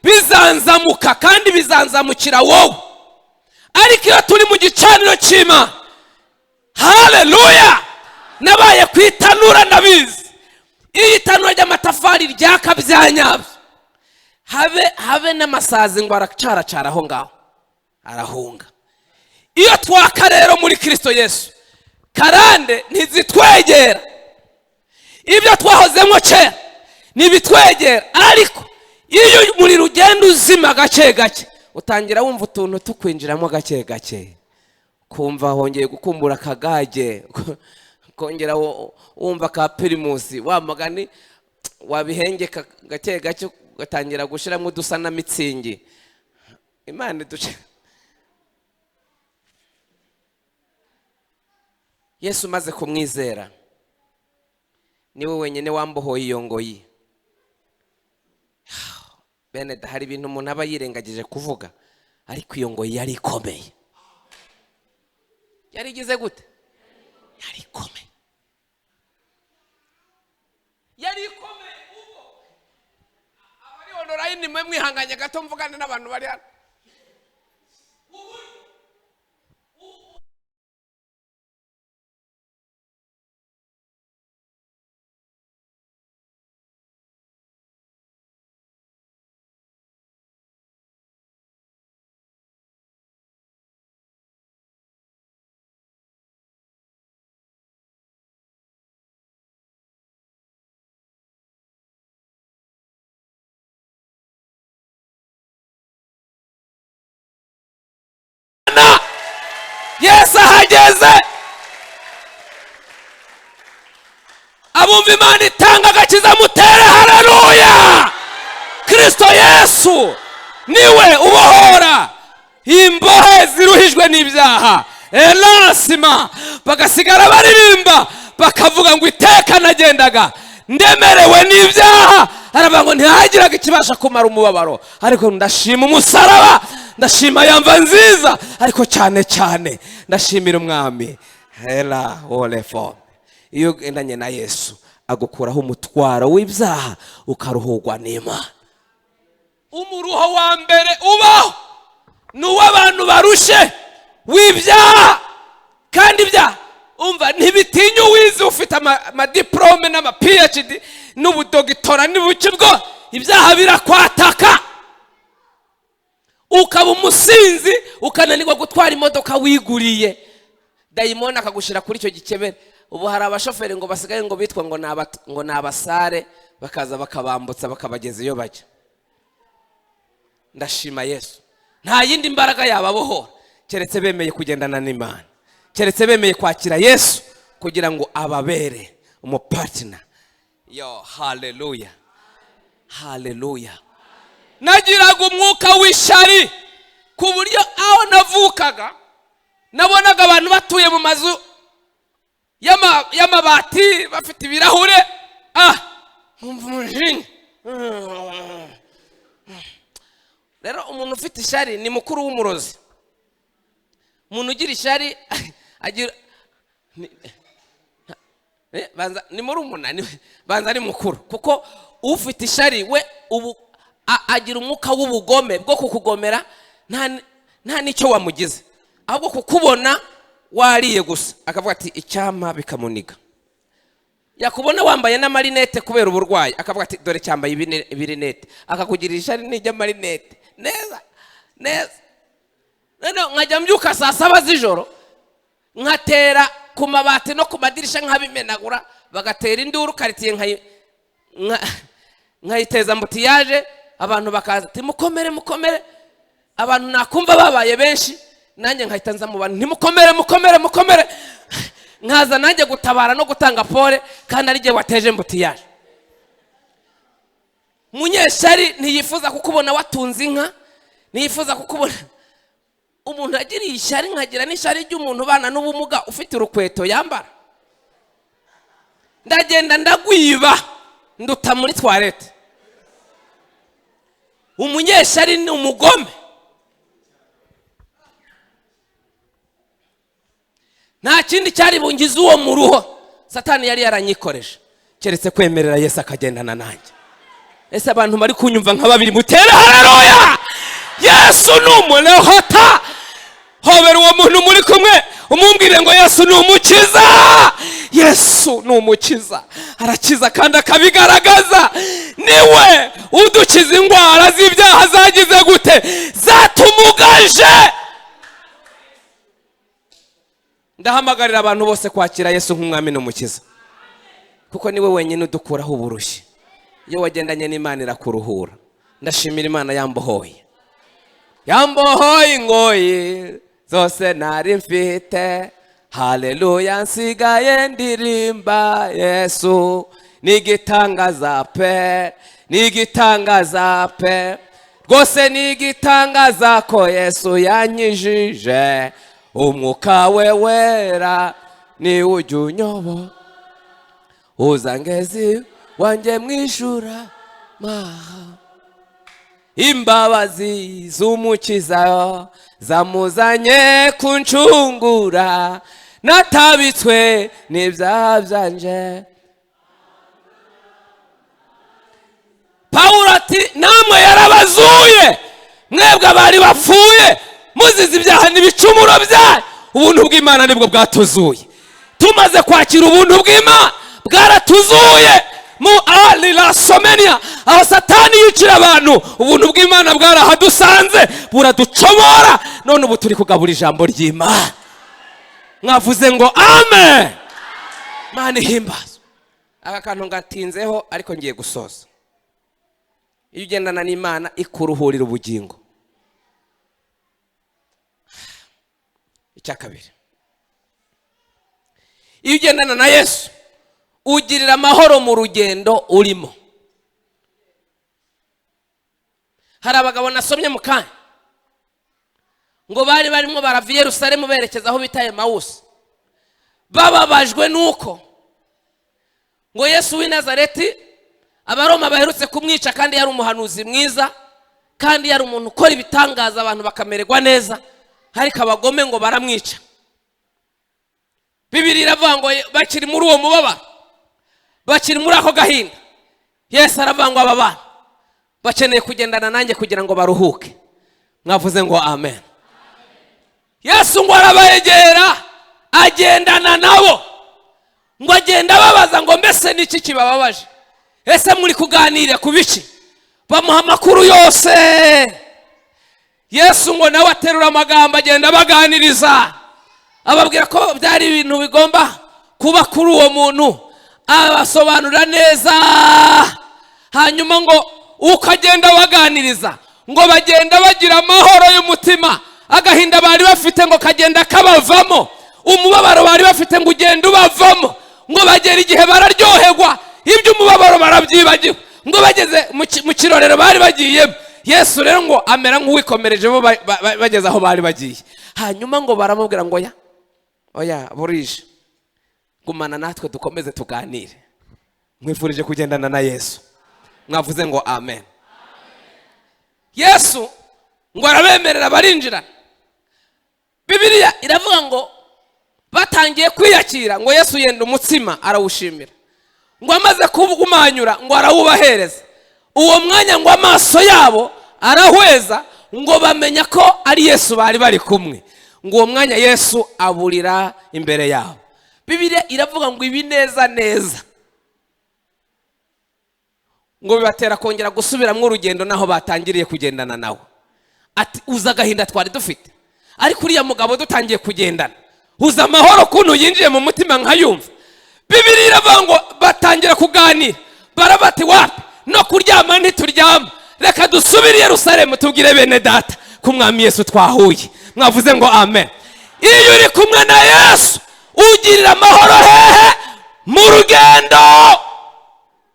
bizanzamuka kandi bizanzamukira wowe. Ariko iyo turi mu gicaniro cy'Imana, haleluya, nabaye kwitanura nabizi. Iyo itanura ry'amatafari ryaka byanyabyo, habe n'amasazi ngo aracaracara aho ngaho arahunga. Iyo twaka rero muri Kristo Yesu, karande ntizitwegera. Ibyo twahozemo kera ntibitwegera. Ariko iyo umuriro ugenda uzima gake gake, utangira wumva utuntu tukwinjiramo gake gake, kumva hongeye gukumbura akagage, kongera wumva ka pirimusi, wa magani wabihengeka gake gake, ugatangira gushiramo udusa na mitsingi. Imana duce. Yesu maze kumwizera, niwe wenyine wambohoye iyo ngoyi. Bene hari ibintu umuntu aba yirengagije kuvuga, ariko iyo ngoyi yari ikomeye. Yari igize gute? Yari ikomeye. Yari ikomeye uko abari online mwe mwihanganye gato mvugane n'abantu bari hano. Yesu ahageze, abumva Imana itanga agakiza mutere haleluya. Kristo Yesu niwe ubohora imbohe ziruhijwe n'ibyaha. Elasima bagasigara baririmba bakavuga ngo iteka nagendaga ndemerewe n'ibyaha, aravuga ngo ntihagiraga ikibasha kumara umubabaro. Ariko ndashima umusaraba, ndashima yamva nziza, ariko cyane cyane ndashimira umwami. Hela olefo. Iyo ugendanye na Yesu agukuraho umutwaro w'ibyaha ukaruhurwa n'Imana. Umuruho wa mbere ubaho n'uw'abantu barushe w'ibyaha. Kandi ibyaha umva ntibitinya uwize ufite amadiplome n'ama PhD n'ubudogitora n'ubuki bwo, ibyaha birakwataka ukaba umusinzi, ukananirwa gutwara imodoka wiguriye, dayimoni akagushira kuri icyo gikebere. Ubu hari abashoferi ngo basigaye ngo bitwa ngo nabasare, bakaza bakabambutsa bakabageza iyo bajya. Ndashima Yesu, nta yindi mbaraga yababohora keretse bemeye kugendana n'Imana, keretse bemeye kwakira Yesu kugira ngo ababere umupartner. Yo, haleluya, haleluya. Nagiraga umwuka w'ishari ku buryo aho navukaga nabonaga abantu batuye mu mazu y'amabati bafite ibirahure. Nkumva umujinya. Rero umuntu ufite ishari ni mukuru w'umurozi. Umuntu ugira ishari agira banza ni muri umunani, banza ari mukuru, kuko ufite ishari we ubu agira umwuka w'ubugome bwo kukugomera. Nta nicyo wamugize, ahubwo kukubona wariye gusa akavuga ati icyama bikamuniga. Yakubona wambaye n'amarinete kubera uburwayi akavuga ati dore cyambaye ibirinete, akakugira ishari n'ijya marinete neza neza. None nkajya mbyuka saa 7 z'ijoro nkatera ku mabati no ku madirisha nkabimenagura, bagatera induru karitiye nkayiteza mbutiyaje, abantu bakaza ati mukomere mukomere. Abantu nakumva babaye benshi, nanjye nkahita nza mu bantu ntimukomere mukomere mukomere. nkaza nanjye gutabara no gutanga pole kandi ari jye wateje mbutiyaje. Munyeshari ntiyifuza kukubona watunze inka, ntiyifuza kukubona umuntu agiriye ishyari nkagira n'ishyari ry'umuntu bana n'ubumuga ufite urukweto yambara. Ndagenda ndagwiba nduta muri toilette. Umunyeshari ni umugome. Nta kindi cyari bungiza uwo mu ruho Satani yari yaranyikoresha keretse kwemerera Yesu akagendana nanjye. Ese abantu bari kunyumva nka babiri mutera haleluya. Yesu ni umuhota. Hobera uwo muntu muri kumwe umumbwire ngo Yesu ni umukiza. Yesu ni umukiza, arakiza kandi akabigaragaza. Niwe udukiza indwara z'ibyaha zagize gute zatumugaje. Ndahamagarira abantu bose kwakira Yesu nk'umwami n'umukiza, kuko niwe wenyine udukuraho uburushyi. Iyo wagendanye n'Imana irakuruhura. Ndashimira Imana yambohoye ingoyi zose nari mfite. Haleluya, nsigaye ndirimba Yesu nigitangaza pe, nigitangaza pe. Rwose nigitangaza ko Yesu yanyijije. Umwuka we wera ni ujya unyobo uzangezi wanjye mwishura maha. Imbabazi z'umukiza zamuzanye kuncungura, natabitswe n'ibyaha byanje. Pawulo ati namwe yarabazuye mwebwe abari bapfuye muzize ibyaha n'ibicumuro byanyu, ubuntu bw'Imana nibwo bwatuzuye. Tumaze kwakira ubuntu bw'Imana bwaratuzuye mu alilasomenia aho Satani yicira abantu, ubuntu bw'Imana bwarahadusanze buraducomora. None ubu turi kugabura ijambo ry'Imana. Mwavuze ngo amen. Mana ihimbazo. Aka kantu ngatinzeho ariko ngiye gusoza. Iyo ugendana n'Imana ikuruhurira ubugingo. Icya kabiri, iyo ugendana na Yesu ugirira amahoro mu rugendo urimo. Hari abagabo nasomye mu kanya ngo bari barimo barava i Yerusalemu berekeza aho bita Emawusi, bababajwe nuko ngo Yesu w'i Nazareti Abaroma baherutse kumwica kandi yari umuhanuzi mwiza, kandi yari umuntu ukora ibitangaza abantu bakamererwa neza, ariko abagome ngo baramwica. Bibiliya iravuga ngo bakiri muri uwo mubabaro, bakiri muri ako gahinda, Yesu aravuga ngo aba bana bakeneye kugendana nanjye kugira ngo baruhuke. Mwavuze ngo amen. Yesu ngo arabayegera agendana nabo, ngo agenda babaza ngo mbese niki kibababaje, ese muri kuganira ku biki? Bamuha amakuru yose. Yesu ngo nawe aterura amagambo agenda baganiriza, ababwira ko byari ibintu bigomba kuba kuri uwo muntu, abasobanura neza. Hanyuma ngo ukagenda baganiriza ngo bagenda bagira amahoro y'umutima, agahinda bari bafite ngo kagenda kabavamo, umubabaro bari bafite ngo ugenda ubavamo, ngo bagera igihe bararyoherwa, ibyo umubabaro barabyibagiwe, ngo bageze mu kirorero bari bagiyemo. Yesu rero ngo amera nk'uwikomereje bo bageze aho bari bagiye. Hanyuma ngo baramubwira ngo oya burije, gumana natwe dukomeze tuganire. Mwifurije kugendana na Yesu. Mwavuze ngo amen. Yesu ngo arabemerera barinjira. Bibiliya iravuga ngo batangiye kwiyakira ngo Yesu yenda umutsima arawushimira, ngo amaze kubugumanyura ngo arawubahereza. Uwo mwanya ngo amaso yabo arahweza, ngo bamenya ko ari Yesu bari bari kumwe. Ngo uwo mwanya Yesu aburira imbere yabo. Bibiliya iravuga ngo ibineza neza ngo bibatera kongera gusubiramwo urugendo naho batangiriye kugendana nawe. Ati uza agahinda twari dufite, ariko uriya mugabo dutangiye kugendana uza amahoro kuntu yinjiye mu mutima nkayumva. Bibiliya iravuga ngo batangira kuganira, barabati wapi no kuryama ntituryama, reka dusubire i Yerusalemu tubwire bene data ku mwami Yesu twahuye. Mwavuze ngo amen. Iyo uri kumwe na Yesu ugirira amahoro hehe? Mu rugendo.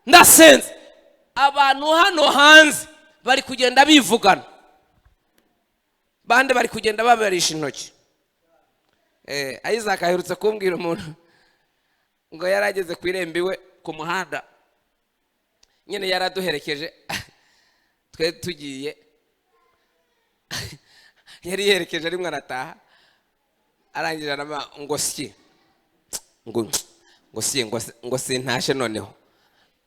Ndasenze abantu hano hanze bari kugenda bivugana, bande bari kugenda babarisha intoki. Isaac aherutse kumbwira umuntu ngo yarageze ku irembo iwe ku muhanda, nyine yaraduherekeje twe tugiye yari yerekeje rimwe arataha, arangije arama ngo si ngo sintashe noneho,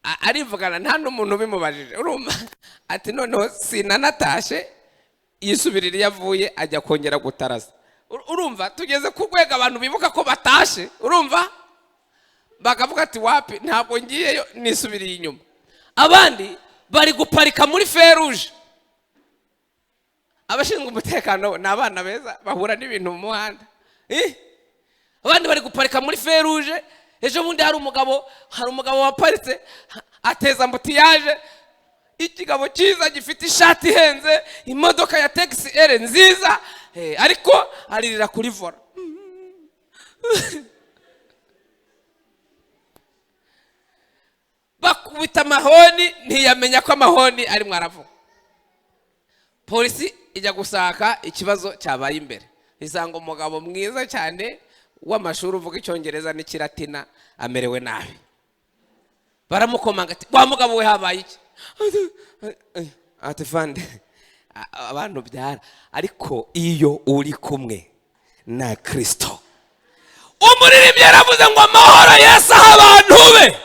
arivugana nta n'umuntu ubimubajije, urumva ati noneho sinanatashe, yisubirira yavuye ajya kongera gutaraza. Urumva tugeze ku rwego abantu bibuka ko batashe, urumva bakavuga ati wapi ntabwo ngiyeyo, nisubiriye inyuma. Abandi bari guparika muri feruje, abashinzwe umutekano ni abana beza bahura n'ibintu mu muhanda. Abandi bari guparika muri feruje. Ejo bundi hari umugabo waparitse ateza ambutiyaje, ikigabo cyiza gifite ishati ihenze, imodoka ya taxi ere nziza, ariko aririra kuri vola. Bakubita amahoni, ntiyamenya ko amahoni arimo aravuga. Polisi ijya gusaka ikibazo cyabaye imbere, isanga umugabo mwiza cyane w'amashuri uvuga icyongereza n'ikiratina amerewe nabi. Baramukomanga ati wa mugabo we habaye iki? Ati fande abantu byara, ariko iyo uri kumwe na Kristo. Umuririmbyi yaravuze ngo amahoro Yesu aha abantu be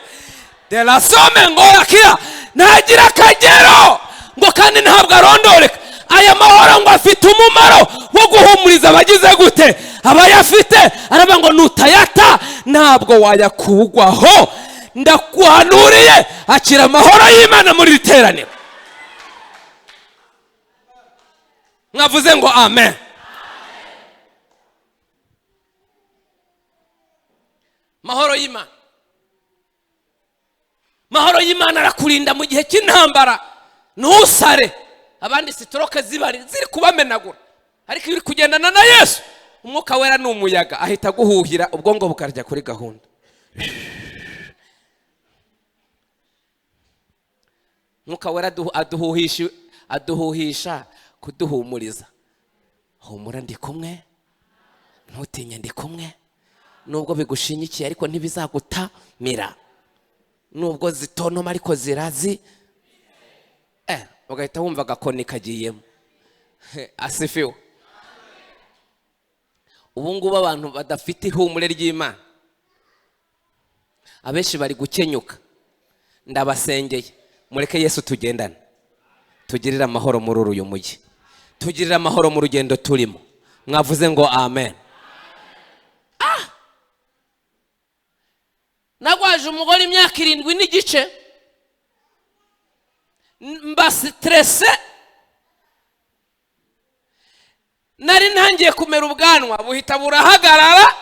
de la somme ngo yakira ntagira akagero ngo kandi ntabwo arondoreka. Aya mahoro ngo afite umumaro wo guhumuriza abagize gute? Abayafite. Aravuga ngo nutayata ntabwo wayakugwaho. Ndakuhanuriye akira amahoro y'Imana muri riteraniro. Mwavuze ngo amen. Mahoro y'Imana, mahoro y'Imana arakurinda mu gihe cy'intambara. Ntusare. Abandi stroke ziri kubamenagura, ariko iri kugendana na Yesu, umwuka wera n'umuyaga ahita guhuhira, ubwongo bukarya kuri gahunda. Umwuka wera aduhuhisha kuduhumuriza. Humura ndi kumwe, ntutinye ndi kumwe, nubwo bigushinyikiye ariko ntibizagutamira, nubwo zitontoma ariko zirazi. Ugahita wumva agakoni kagiyemo. Asifiwe. Ubu ngubu abantu badafite ihumure ry'Imana abenshi bari gukenyuka. Ndabasengeye mureke Yesu tugendane, tugirira amahoro muri uyu mujyi, tugirira amahoro mu rugendo turimo. Mwavuze ngo amen. Nagwaje umugore imyaka 7 n'igice, mba stresse, nari ntangiye kumera ubwanwa buhita burahagarara.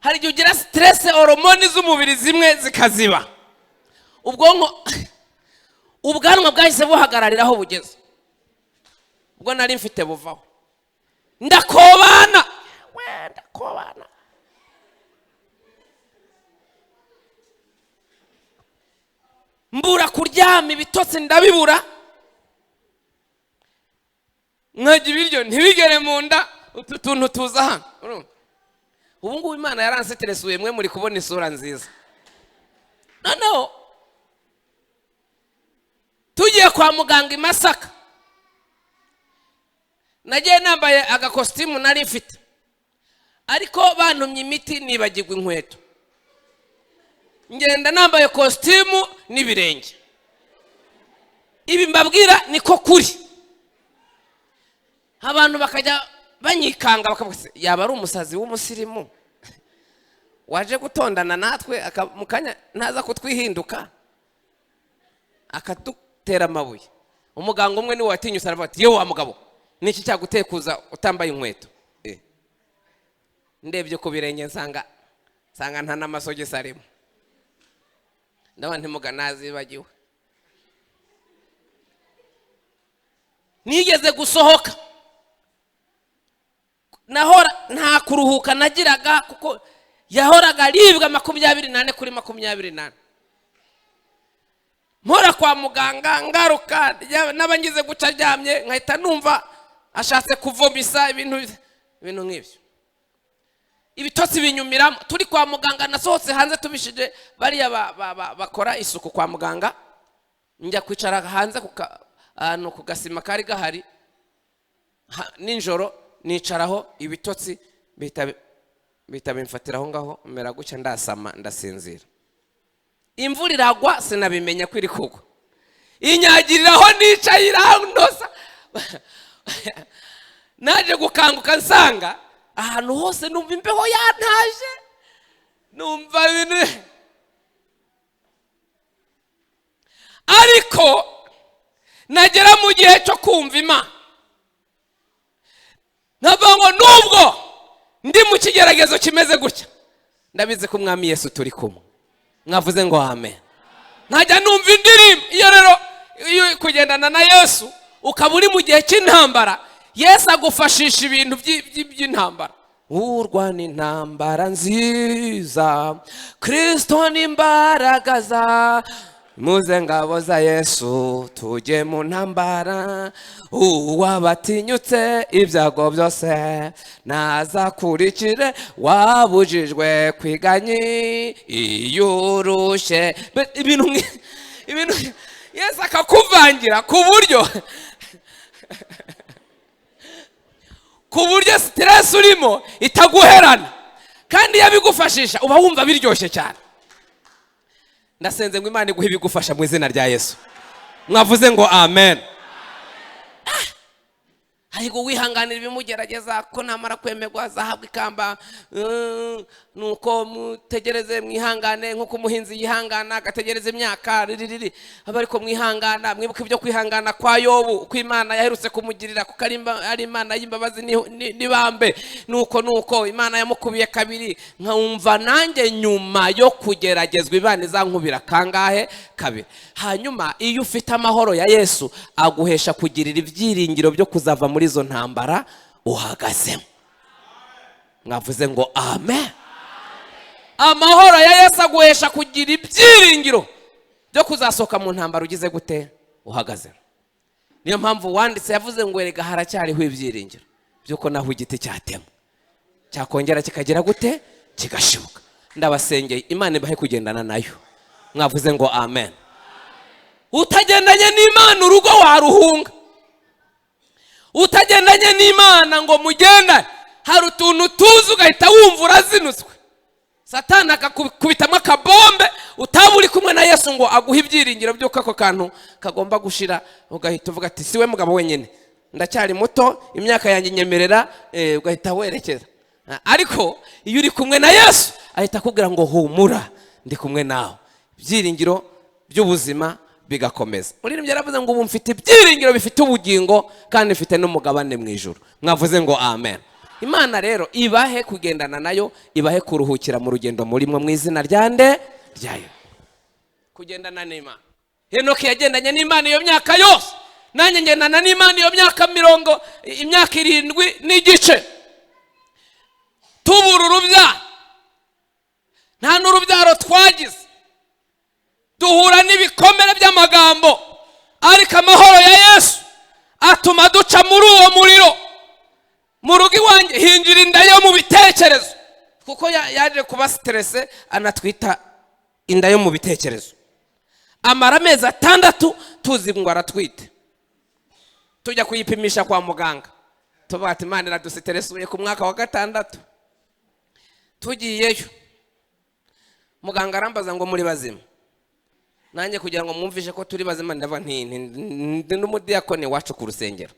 Hari igihe ugira stress, hormone z'umubiri zimwe zikaziba, ubwanwa bwahise buhagararira aho bugeze. Ubwo nari mfite buvaho, ndakobana mbura kuryama, ibitotsi ndabibura, nkajya ibiryo ntibigere mu nda, utu tuntu tuza hano. Ubu ngubu Imana yaranseteresuye, mwe muri kubona isura nziza. Noneho tugiye kwa muganga i Masaka, nagiye nambaye agakositimu nari mfite, ariko bantumye imiti nibagirwa inkweto, ngenda nambaye kositimu n'ibirenge. Ibi mbabwira niko kuri. Abantu bakajya banyikanga bakavuga yaba ari umusazi w'umusirimu waje gutondana natwe mukanya ntaza kutwihinduka akadutera amabuye. Umuganga umwe ni watinyusa aravuga ati yewe wa mugabo, niki cyaguteye kuza utambaye inkweto? Ndebye ku birenge nsanga nta n'amasogisi arimo. Ndabona ntimuga nazibagiwe. Nigeze gusohoka, nahora nta nta kuruhuka nagiraga kuko yahoraga aribwa 24 kuri 24. Mpora kwa muganga ngaruka n'abangize guca aryamye nkahita numva ashatse kuvomisa ibintu nk'ibyo. Ibitotsi binyumiramo. Turi kwa muganga nasohotse hanze tubishije bariya bakora isuku kwa muganga, njya kwicara hanze ku gasima kari gahari ninjoro nicaraho, ibitotsi bihita bimfatiraho ngaho mera gucya ndasama ndasinzira. Imvura iragwa sinabimenya ko iri kugwa, inyagiriraho nicaye irandosa. Naje gukanguka nsanga ahantu hose numva imbeho yantaje, numva ibintu. Ariko nagera mu gihe cyo kumva Imana, navuga ngo nubwo ndi mu kigeragezo kimeze gutya, ndabizi ko Umwami Yesu turi kumwe. Mwavuze ngo amen. Najya numva indirimbo. Iyo rero iyo kugendana na Yesu ukaba uri mu gihe cy'intambara, Yesu agufashisha ibintu by'intambara. Urwana intambara nziza, Kristo ni imbaraga za, muze ngabo za Yesu tujye mu ntambara. Uwabatinyutse ibyago byose nazakurikire, wabujijwe kwiganyi iyo urushye. Ibintu Yesu akakuvangira ku buryo stress urimo itaguherana, kandi yabigufashisha uba wumva biryoshye cyane. Ndasenze ngo Imana iguhe ibigufasha mu izina rya Yesu. Mwavuze ngo amen. Ahiko wihanganira ibimugerageza ko namara kwemerwa azahabwa ikamba. Nuko mutegereze mwihangane nkuko umuhinzi yihangana agategereza imyaka ririri. Abariko mwihangana, mwibuke ibyo kwihangana kwa Yobu, uko Imana yaherutse kumugirira, kuko ari Imana y'imbabazi nibambe. Nuko Imana yamukubiye kabiri. Nkumva nanjye nyuma yo kugeragezwa Imana izankubira kangahe? Kabiri. Hanyuma iyo ufite amahoro ya Yesu aguhesha kugirira ibyiringiro byo kuzava muri izo ntambara uhagazemo. Mwavuze ngo amen. Amahoro ya Yesu aguhesha kugira ibyiringiro byo kuzasohoka mu ntambara ugize gute? Uhagazemo. Niyo mpamvu wanditse yavuze ngo erega haracyariho ibyiringiro byuko naho igiti cyatema cyakongera kikagira gute? Kigashibuka. Ndabasengeye Imana ibahe kugendana nayo. Mwavuze ngo amen. Utagendanye n'Imana urugo waruhunga. Utagendanye n'Imana ngo mugenda hari utuntu tuzi ugahita wumva urazinutswe. Satani akakubitamo akabombe, utaburi kumwe na Yesu ngo aguhe ibyiringiro by'uko ako kantu kagomba gushira, ugahita uvuga ati siwe mugabo wenyine, ndacyari muto, imyaka yanjye nyemerera, ugahita werekeza. Ariko iyo uri kumwe na Yesu ahita akubwira ngo humura, ndi kumwe nawe. Ibyiringiro by'ubuzima bigakomeza. Muri nibyo yaravuze ngo ubu mfite ibyiringiro bifite ubugingo kandi mfite n'umugabane mu ijuru. Mwavuze ngo amen. Imana rero ibahe kugendana nayo, ibahe kuruhukira mu rugendo murimo mu izina ryande ryayo. Kugendana n'Imana. Henoki yagendanye n'Imana iyo myaka yose, nanjye ngendana n'Imana iyo myaka 7 n'igice. Tubura urubyaro, nta n'urubyaro twagize, duhura n'ibikomere by'amagambo, ariko amahoro ya Yesu atuma duca muri uwo muriro. Mu rugo iwanjye hinjira inda yo mu bitekerezo, kuko yaje kuba stress, anatwita inda yo mu bitekerezo. Amara amezi 6 tuzi ngo aratwite. Tujya kuyipimisha kwa muganga, tuvuga ati Imana iradusiteresuye ku mwaka wa 6. Tugiyeyo muganga arambaza ngo muri bazima. Nanjye kugira ngo mwumvishe ko turi bazima ndavuga ndi n'umudiyakoni wacu ku rusengero,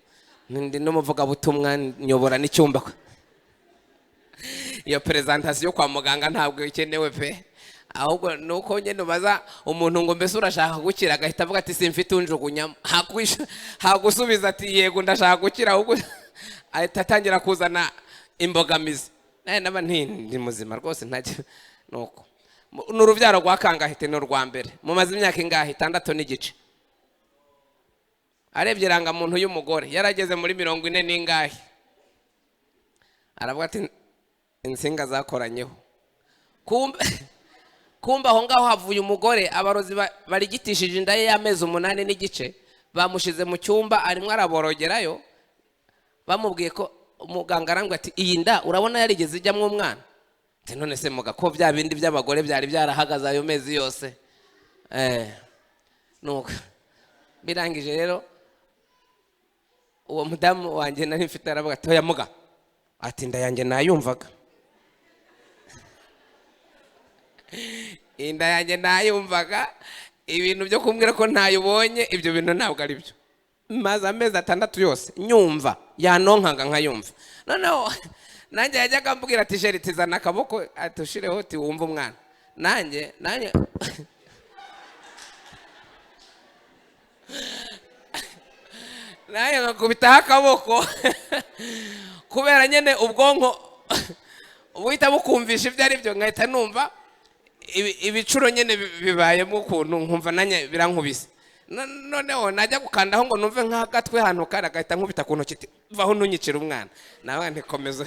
ndi n'umuvuga butumwa nyobora n'icyumba. Iyo presentation kwa muganga ntabwo ikenewe pe, ahubwo nuko nyene baza umuntu ngo mbese urashaka gukira, agahita avuga ati simfite unjugunyamo, hagusubiza ati yego ndashaka gukira, ahubwo ahita atangira kuzana imbogamizi. Naba ndi muzima rwose ntajye nuko. N'urubyaro rwa kangahite no rwa mbere mumaze imyaka ingahe? 6 n'igice. Arebye ranga muntu y'umugore yarageze muri 40 n'ingahe, aravuga ati insinga zakoranyeho. Kumba aho ngaho havuye umugore abarozi barigitishije inda ye y'amezi 8 n'igice, bamushize mu cyumba arimo araborogerayo, bamubwiye ko umuganga arambwira ati iyi nda urabona yarigeze ijyamwo umwana. None se muga ko bya bindi by'abagore byari byarahagaze ayo mezi yose. Nuko birangije rero uwo mudamu wanjye nari mfite aravuga ati oya muga, ati inda yanjye nayumvaga. Inda yanjye nayumvaga, ibintu byo kumbwira ko ntayubonye ibyo bintu ntabwo ari byo. Maze amezi 6 yose nyumva yanonkanga nkayumva. Noneho nanjye yajyaga ambwira ati Sheri tizana akaboko atushireho ati wumva umwana. Nanjye ngakubitaho akaboko kubera nyene ubwonko ubuhita bukumvisha ibyo ari byo, ngahita numva ibicuro nyene bibayemo ukuntu nkumva nanye birankubise. Noneho najya gukandaho ngo numve nk'agatwe hano karagahita nkubita ku ntoki vaho ntunyicira umwana. Nawe ntikomeza.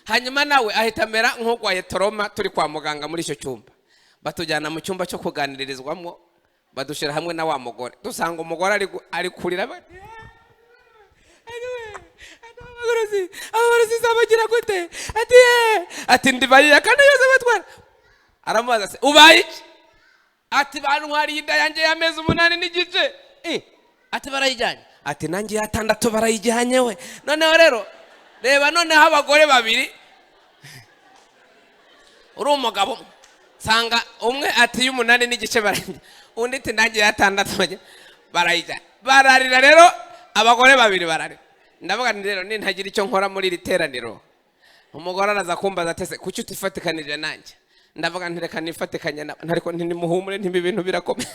Hanyuma nawe ahita mera nk'ugwaye toroma. Turi kwa muganga muri icyo cyumba, batujyana mu cyumba cyo kuganirizwamo, badushira hamwe na wa mugore. Dusanga umugore ari kurira aborozi zabagira gute, ati ndibaye kandi yose batwara. Aramubaza se ubaye iki? Ati bantwariye inda yanjye y'amezi 8 n'igice. Ati barayijyanye. Ati nanjye ya 6 barayijyanye we. Noneho rero reba, noneho abagore babiri uri umugabo sanga umwe ati y'8 n'igice barayijyanye, undi ati nanjye ya 6 barayijyanye. Bararira rero abagore babiri bararira. Ndavuga nti rero nintagira icyo nkora muri iri teraniro, umugore araza kumbaza ati se kuki utifatikanije nanjye? Ndavuga nti reka nifatikanye ariko ntimuhumure ntibi bintu birakomeye.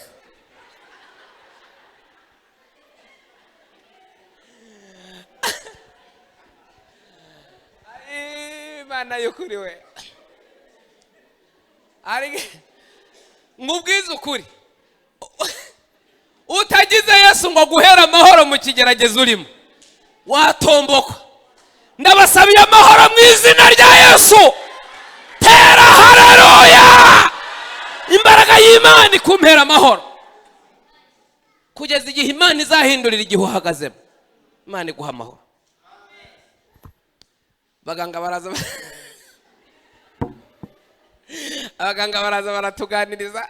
Imana y'ukuri we, ari ngubwiza ukuri, utagize Yesu ngo guhera amahoro mu kigeragezo urimo watomboka. Ndabasabiye amahoro mu izina rya Yesu. Tera haleluya! Imbaraga y'Imana ikumpera amahoro kugeza igihe Imana izahindurira igihe uhagazemo. Imana iguha amahoro. Abaganga baraza baratuganiriza.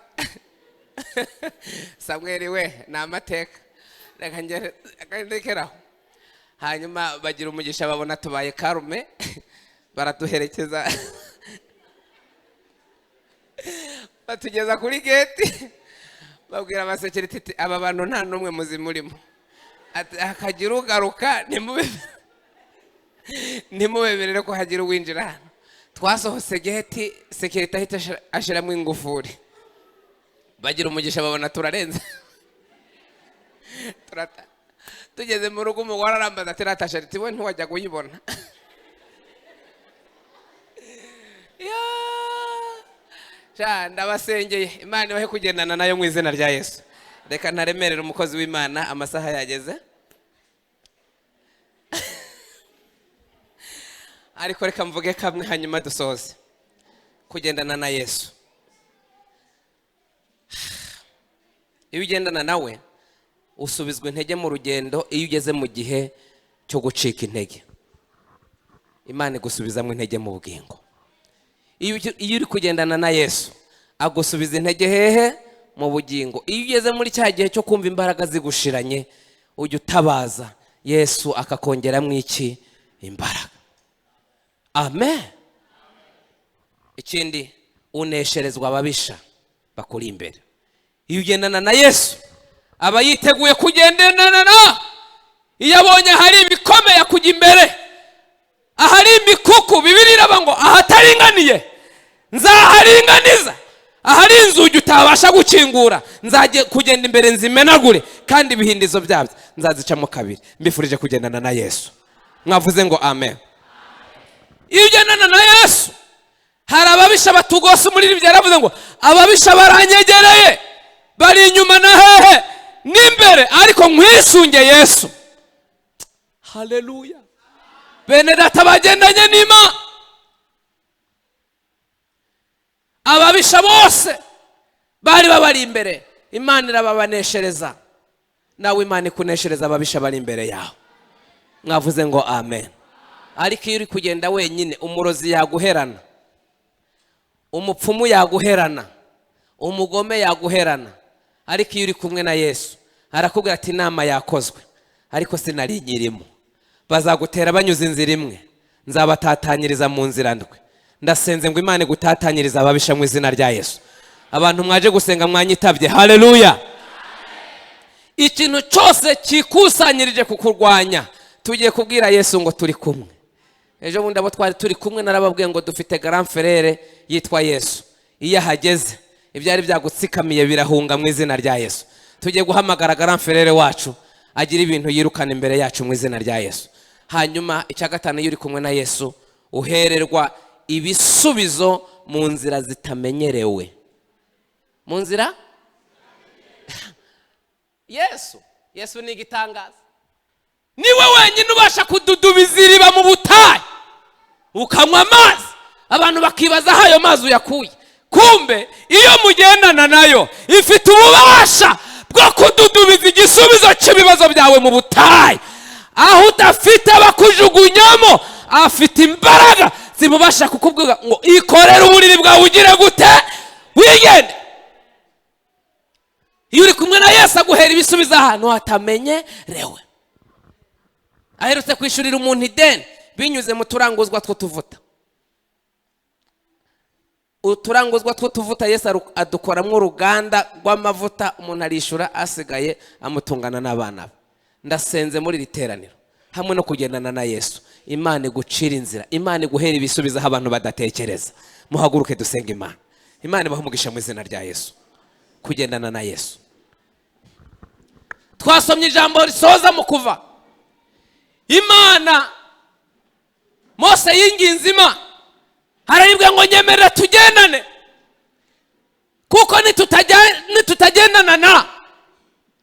Samweli we ni amateka, reka ndekeraho. Hanyuma bagira umugisha babona tubaye karume, baratuherekeza batugeza kuri gate, babwira abasekirite aba bantu nta numwe muzimurimo, akagira ugaruka ntimubemerere ko hagira uwinjira hano. Twasohose gate, sekirite ahita ashiramo ingufuri. Bagira umugisha babona turarenze. Tugeze mu rugo umugore arambaza ati Natasha ati we ntiwajya kuyibona? Ndabasengeye Imana ibahe kugendana nayo mu izina rya Yesu. Reka ntaremerera umukozi w'Imana, amasaha yageze. Ariko reka mvuge kamwe hanyuma dusoze. Kugendana na Yesu, iyo ugendana nawe usubizwa intege mu rugendo. Iyo ugeze mu gihe cyo gucika intege, Imana igusubizamo intege mu bugingo. Iyo uri kugendana na Yesu agusubiza intege hehe? Mu bugingo. Iyo ugeze muri cya gihe cyo kumva imbaraga zigushiranye, ujya utabaza Yesu akakongeramo iki? Imbaraga. Amen. Ikindi, unesherezwa ababisha bakuri imbere. Iyo ugendana na Yesu aba yiteguye kugendana na. Iyo abonye hari ibikomeye kujya imbere, ahari imikuku, Bibiliya iravuga ngo ahataringaniye nzaharinganiza, ahari inzugi utabasha gukingura nzaje kugenda imbere nzimenagure, kandi ibihindizo byabyo nzazicamo kabiri. Mbifurije kugendana na Yesu. Mwavuze ngo amen. Iyo ugendana na Yesu, hari ababisha batugose. Umuririmbyi yaravuze ngo ababisha baranyegereye, bari inyuma na hehe n'imbere, ariko nkwisunge Yesu. Haleluya. bene data bagendanye n'Imana, ababisha bose bari babari imbere, Imana irababaneshereza. Nawe Imana ikuneshereza ababisha bari imbere yawe. Mwavuze ngo amen. Ariko iyo uri kugenda wenyine, umurozi yaguherana, umupfumu yaguherana, umugome yaguherana. Ariko iyo uri kumwe na Yesu, arakubwira ati inama yakozwe ariko sinari nyirimo, bazagutera banyuze inzira imwe, nzabatatanyiriza mu nzira ndwe. Ndasenze ngo Imana igutatanyiriza ababisha mu izina rya Yesu. Abantu mwaje gusenga mwanyitabye, haleluya. Ikintu cyose kikusanyirije kukurwanya, tugiye kubwira Yesu ngo turi kumwe. Ejo bundi abo twari turi kumwe narababwiye ngo dufite grand frère yitwa Yesu. Iyo hageze ibyari byagutsikamiye birahunga mu izina rya Yesu. Tugiye guhamagara grand frère wacu agira ibintu yirukana imbere yacu mu izina rya Yesu. Hanyuma icya gatanu, iyo uri kumwe na Yesu uhererwa ibisubizo mu nzira zitamenyerewe. Mu nzira Yesu ni igitangaza. Niwe wenyine ubasha kududubiza iriba mu butayu ukanywa amazi, abantu bakibaza aho ayo mazi uyakuye. Kumbe iyo mugendana nayo ifite ububasha bwo kududubiza igisubizo cy'ibibazo byawe mu butayu. Aho udafite abakujugunyamo, afite imbaraga zimubasha kukubwira ngo ikorere uburiri bwawe ugire gute, wigende. Iyo uri kumwe na Yesu aguhera ibisubizo ahantu hatamenyerewe. Aherutse kwishurira umuntu ideni binyuze mu turanguzwa tw'utuvuta. Uturanguzwa tw'utuvuta Yesu adukoramo uruganda rw'amavuta, umuntu arishura, asigaye amutungana n'abana be. Ndasenze muri iri teraniro, hamwe no kugendana na Yesu, Imana igucira inzira, Imana iguhera ibisubizo aho abantu badatekereza. Muhaguruke dusenga Imana. Imana ibahe umugisha mu izina rya Yesu. Kugendana na Yesu. Twasomye ijambo risoza mu Kuva. Imana, Mose yinginze Imana, arayibwira ngo nyemerera tugendane, kuko nitutagendana na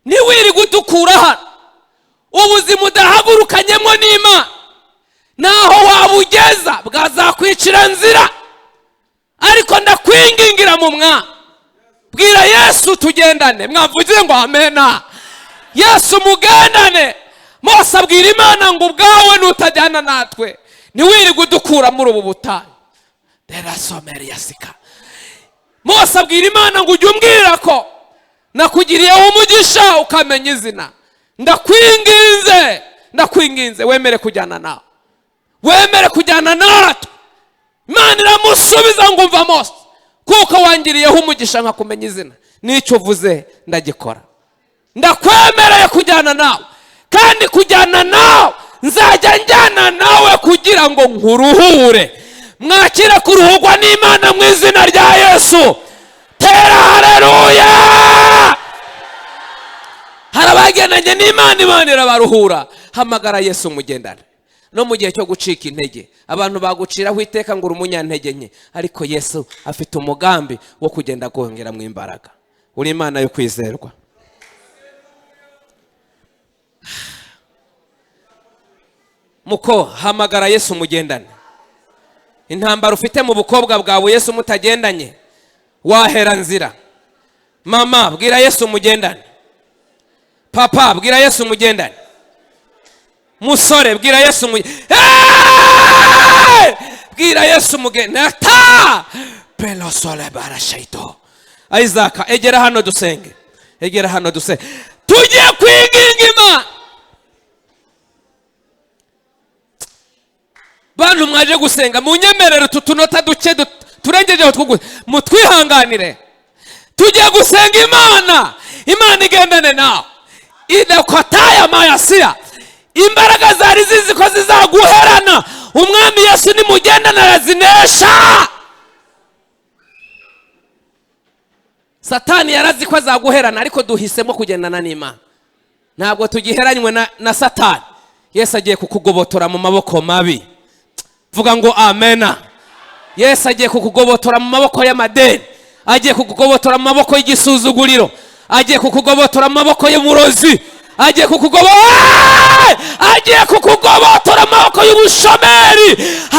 niwiri gudukura hano, ubuzima udahagurukanyemo n'Imana, naho wabugeza bwazakwicira nzira. Ariko ndakwingingira mu Mwami, bwira Yesu tugendane. Mwavuze ngo amena. Yesu mugendane. Mose abwira Imana ngo ubwawe nutajyana natwe niwiri gudukura muri ubu butayu. Mose abwira Imana ngo ujye umbwira ko nakugiriyeho umugisha ukamenya izina. Ndakwinginze wemere kujyana nawe, wemere kujyana natwe. Imana iramusubiza ngo umva Mose, kuko wangiriyeho umugisha nkakumenya izina, n'icyo uvuze ndagikora. Ndakwemereye kujyana nawe, kandi kujyana nawe nzajya njyana nawe kugira ngo nkuruhure. Mwakire kuruhurwa n'Imana mu izina rya Yesu. Tera haleluya. Harabagendanye n'Imana, Imana irabaruhura. Hamagara Yesu mugendane. No mu gihe cyo gucika intege, abantu baguciraho iteka ngo uri umunyantege nke, ariko Yesu afite umugambi wo kugenda kongera mu imbaraga. Uri Imana yo kwizerwa. Muko hamagara Yesu mugendane. Intambara ufite mu bukobwa bwawe Yesu mutagendanye, wahera nzira. Mama, bwira Yesu mugendane. Papa, bwira Yesu mugendane. Musore, bwira Yesu bwira Yesu mugendane. Pelo sole barashaito. Isaac, egera hano dusenge. Egera hano dusenge. Tujye kwinginga Imana. Bantu mwaje gusenga, munyemerere tutunota duke turengejeho twuguze, mutwihanganire. Tujye gusenga Imana. Imana igendane nawe. Idakotaya mayasia. Imbaraga zari zizi ko zizaguherana, Umwami Yesu nimugendana arazinesha. Satani yarazi ko azaguherana, ariko duhisemo kugendana n'Imana. Ntabwo tugiheranywe na Satani. Yesu agiye kukugobotora mu maboko mabi. Vuga ngo amena. Yesu agiye kukugobotora mu maboko y'amadeni, agiye kukugobotora mu maboko y'igisuzuguriro, agiye kukugobotora mu maboko y'umurozi, agiye kukugobotora amaboko y'ubushomeri,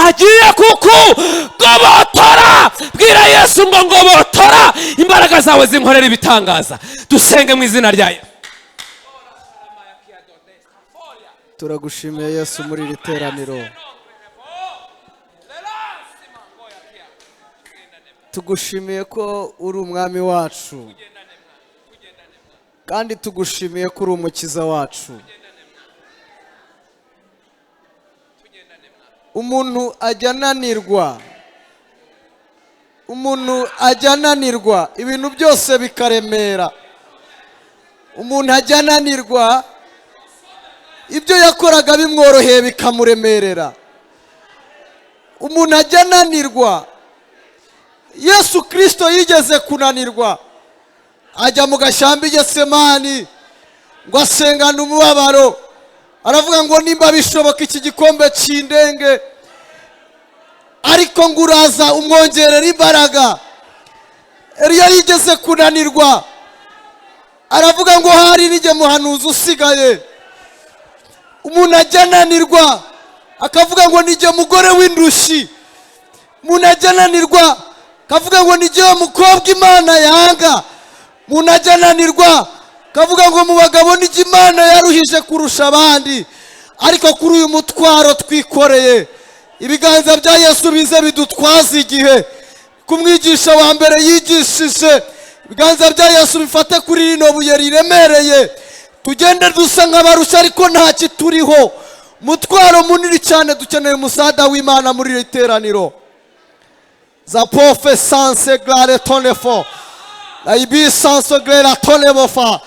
agiye kukugobotora. Bwira Yesu ngo ngobotora, imbaraga zawe zinkorera ibitangaza. Dusenge mu izina rya Yesu. Turagushimiye Yesu muri iri teraniro. Tugushimiye ko uri umwami wacu, kandi tugushimiye ko uri umukiza wacu. Umuntu ajya ananirwa ibintu byose bikaremera. Umuntu ajya ananirwa ibyo yakoraga bimworoheye bikamuremerera. Umuntu ajya ananirwa. Yesu Kristo yigeze kunanirwa, ajya mu gashyamba Getsemani ngo asengane umubabaro, aravuga ngo nimba bishoboka iki gikombe kindenge, ariko ngo uraza umwongerera imbaraga. Eliya yigeze kunanirwa, aravuga ngo hari n'ijye muhanuzi usigaye. Umuntu ajya ananirwa akavuga ngo nijye mugore w'indushyi. Umuntu ajya ananirwa akavuga ngo nijye mukobwa Imana yanga. Umuntu ajya ananirwa akavuga ngo mu bagabo nijye Imana yaruhije kurusha abandi. Ariko kuri uyu mutwaro twikoreye, ibiganza bya Yesu bize bidutwaza igihe. Kumwigisha wa mbere yigishije, ibiganza bya Yesu bifate kuri rino buye riremereye, tugende dusa nk'abarusha ariko nta kituriho. Mutwaro munini cyane, dukeneye umusada w'Imana muri iri teraniro. Za pofe sanse glare tonefo la ibi sanse glera tonebofa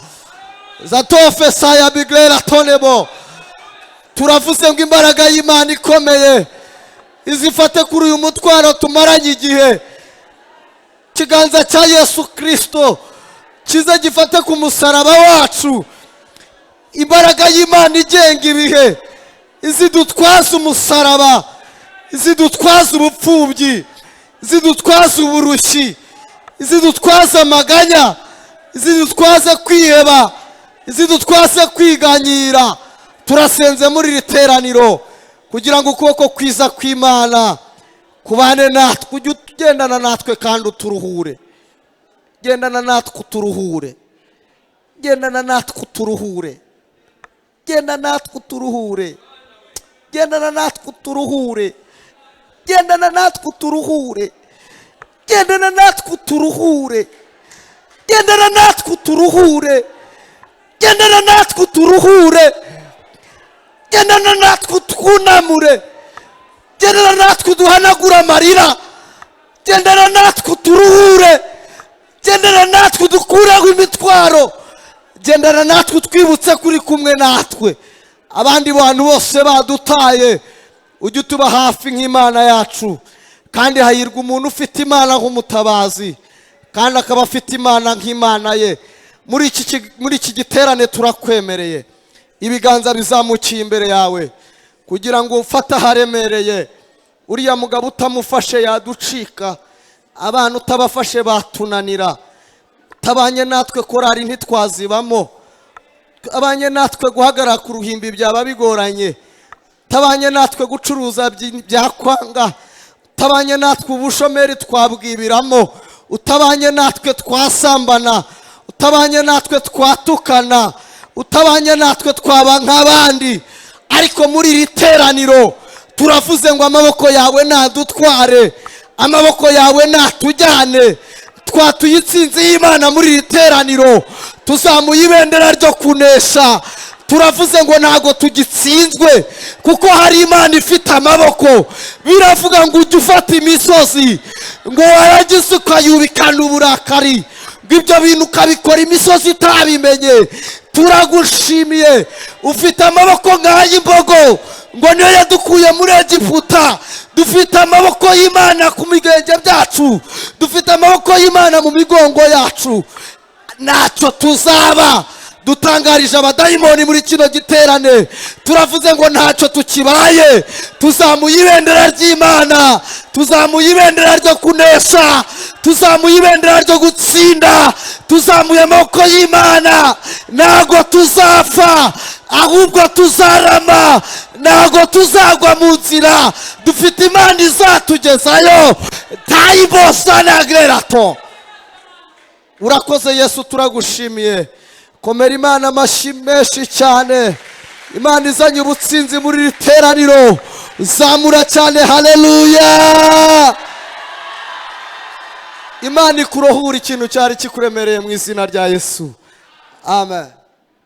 za tofe saya biglera tonebo. Turavuze ngo imbaraga y'Imana ikomeye izifate kuri uyu mutwaro tumaranye igihe. Kiganza cya Yesu Kristo kize gifate ku musaraba wacu. Imbaraga y'Imana igenga ibihe izidutwaza umusaraba, izidutwaza ubupfubyi, izidutwaza uburushyi, izidutwaza amaganya, izidutwaza kwiheba, izidutwaza kwiganyira. Turasenze muri iri teraniro kugira ngo ukuboko kwiza kw'Imana kubane natwe, ujye ugendana natwe kandi uturuhure. Gendana natwe uturuhure, gendana natwe uturuhure, gendana natwe uturuhure, gendana natwe uturuhure, gendana natwe uturuhure, gendana natwe uturuhure, gendana natwe uturuhure, gendana natwe uturuhure, gendana natwe utwunamure, gendana natwe uduhanagura amarira, gendana natwe uturuhure, gendana natwe udukureho imitwaro, gendana natwe utwibutse kuri kumwe natwe. Abandi bantu bose badutaye, ujye utuba hafi nk'Imana yacu. Kandi hahirwa umuntu ufite Imana nk'umutabazi, kandi akaba afite Imana nk'Imana ye. Muri iki giterane turakwemereye, ibiganza bizamukiye imbere yawe kugira ngo ufate aharemereye. Uriya mugabo utamufashe yaducika, abana utabafashe batunanira. Tabanye natwe korari ntitwazibamo, tabanye natwe guhagarara ku ruhimbi byaba bigoranye, tabanye natwe gucuruza byakwanga, tabanye natwe ubushomeri twabwibiramo, utabanye natwe twasambana, utabanye natwe twatukana, utabanye natwe twaba nk'abandi. Ariko muri iri teraniro turavuze ngo amaboko yawe nadutware, amaboko yawe natujyane. Twatuye intsinzi y'Imana muri iri teraniro, tuzamuye ibendera ryo kunesha. Turavuze ngo ntago tugitsinzwe kuko hari Imana ifite amaboko. Biravuga ngo ujye ufata imisozi ngo waragize ukayubikana uburakari, bw'ibyo bintu ukabikora imisozi itabimenye. Turagushimiye, ufite amaboko nk'ay'imbogo, ngo niyo yadukuye muri Egiputa. Dufite amaboko y'Imana ku migenge byacu, dufite amaboko y'Imana mu migongo yacu. Ntacyo tuzaba, dutangarije abadayimoni muri kino giterane, turavuze ngo ntacyo tukibaye, tuzamuye ibendera ry'Imana, tuzamuye ibendera ryo kunesha, tuzamuye ibendera ryo gutsinda, tuzamuye amaboko y'Imana. Ntago tuzapfa, ahubwo tuzarama, ntago tuzagwa mu nzira, dufite Imana izatugezayo. Taibo sanagrerato. Urakoze Yesu, turagushimiye. Komera Imana amashyi menshi cyane. Imana izanye ubutsinzi muri iri teraniro, zamura cyane, haleluya. Imana ikurohura ikintu cyari kikuremereye mu izina rya Yesu, amen.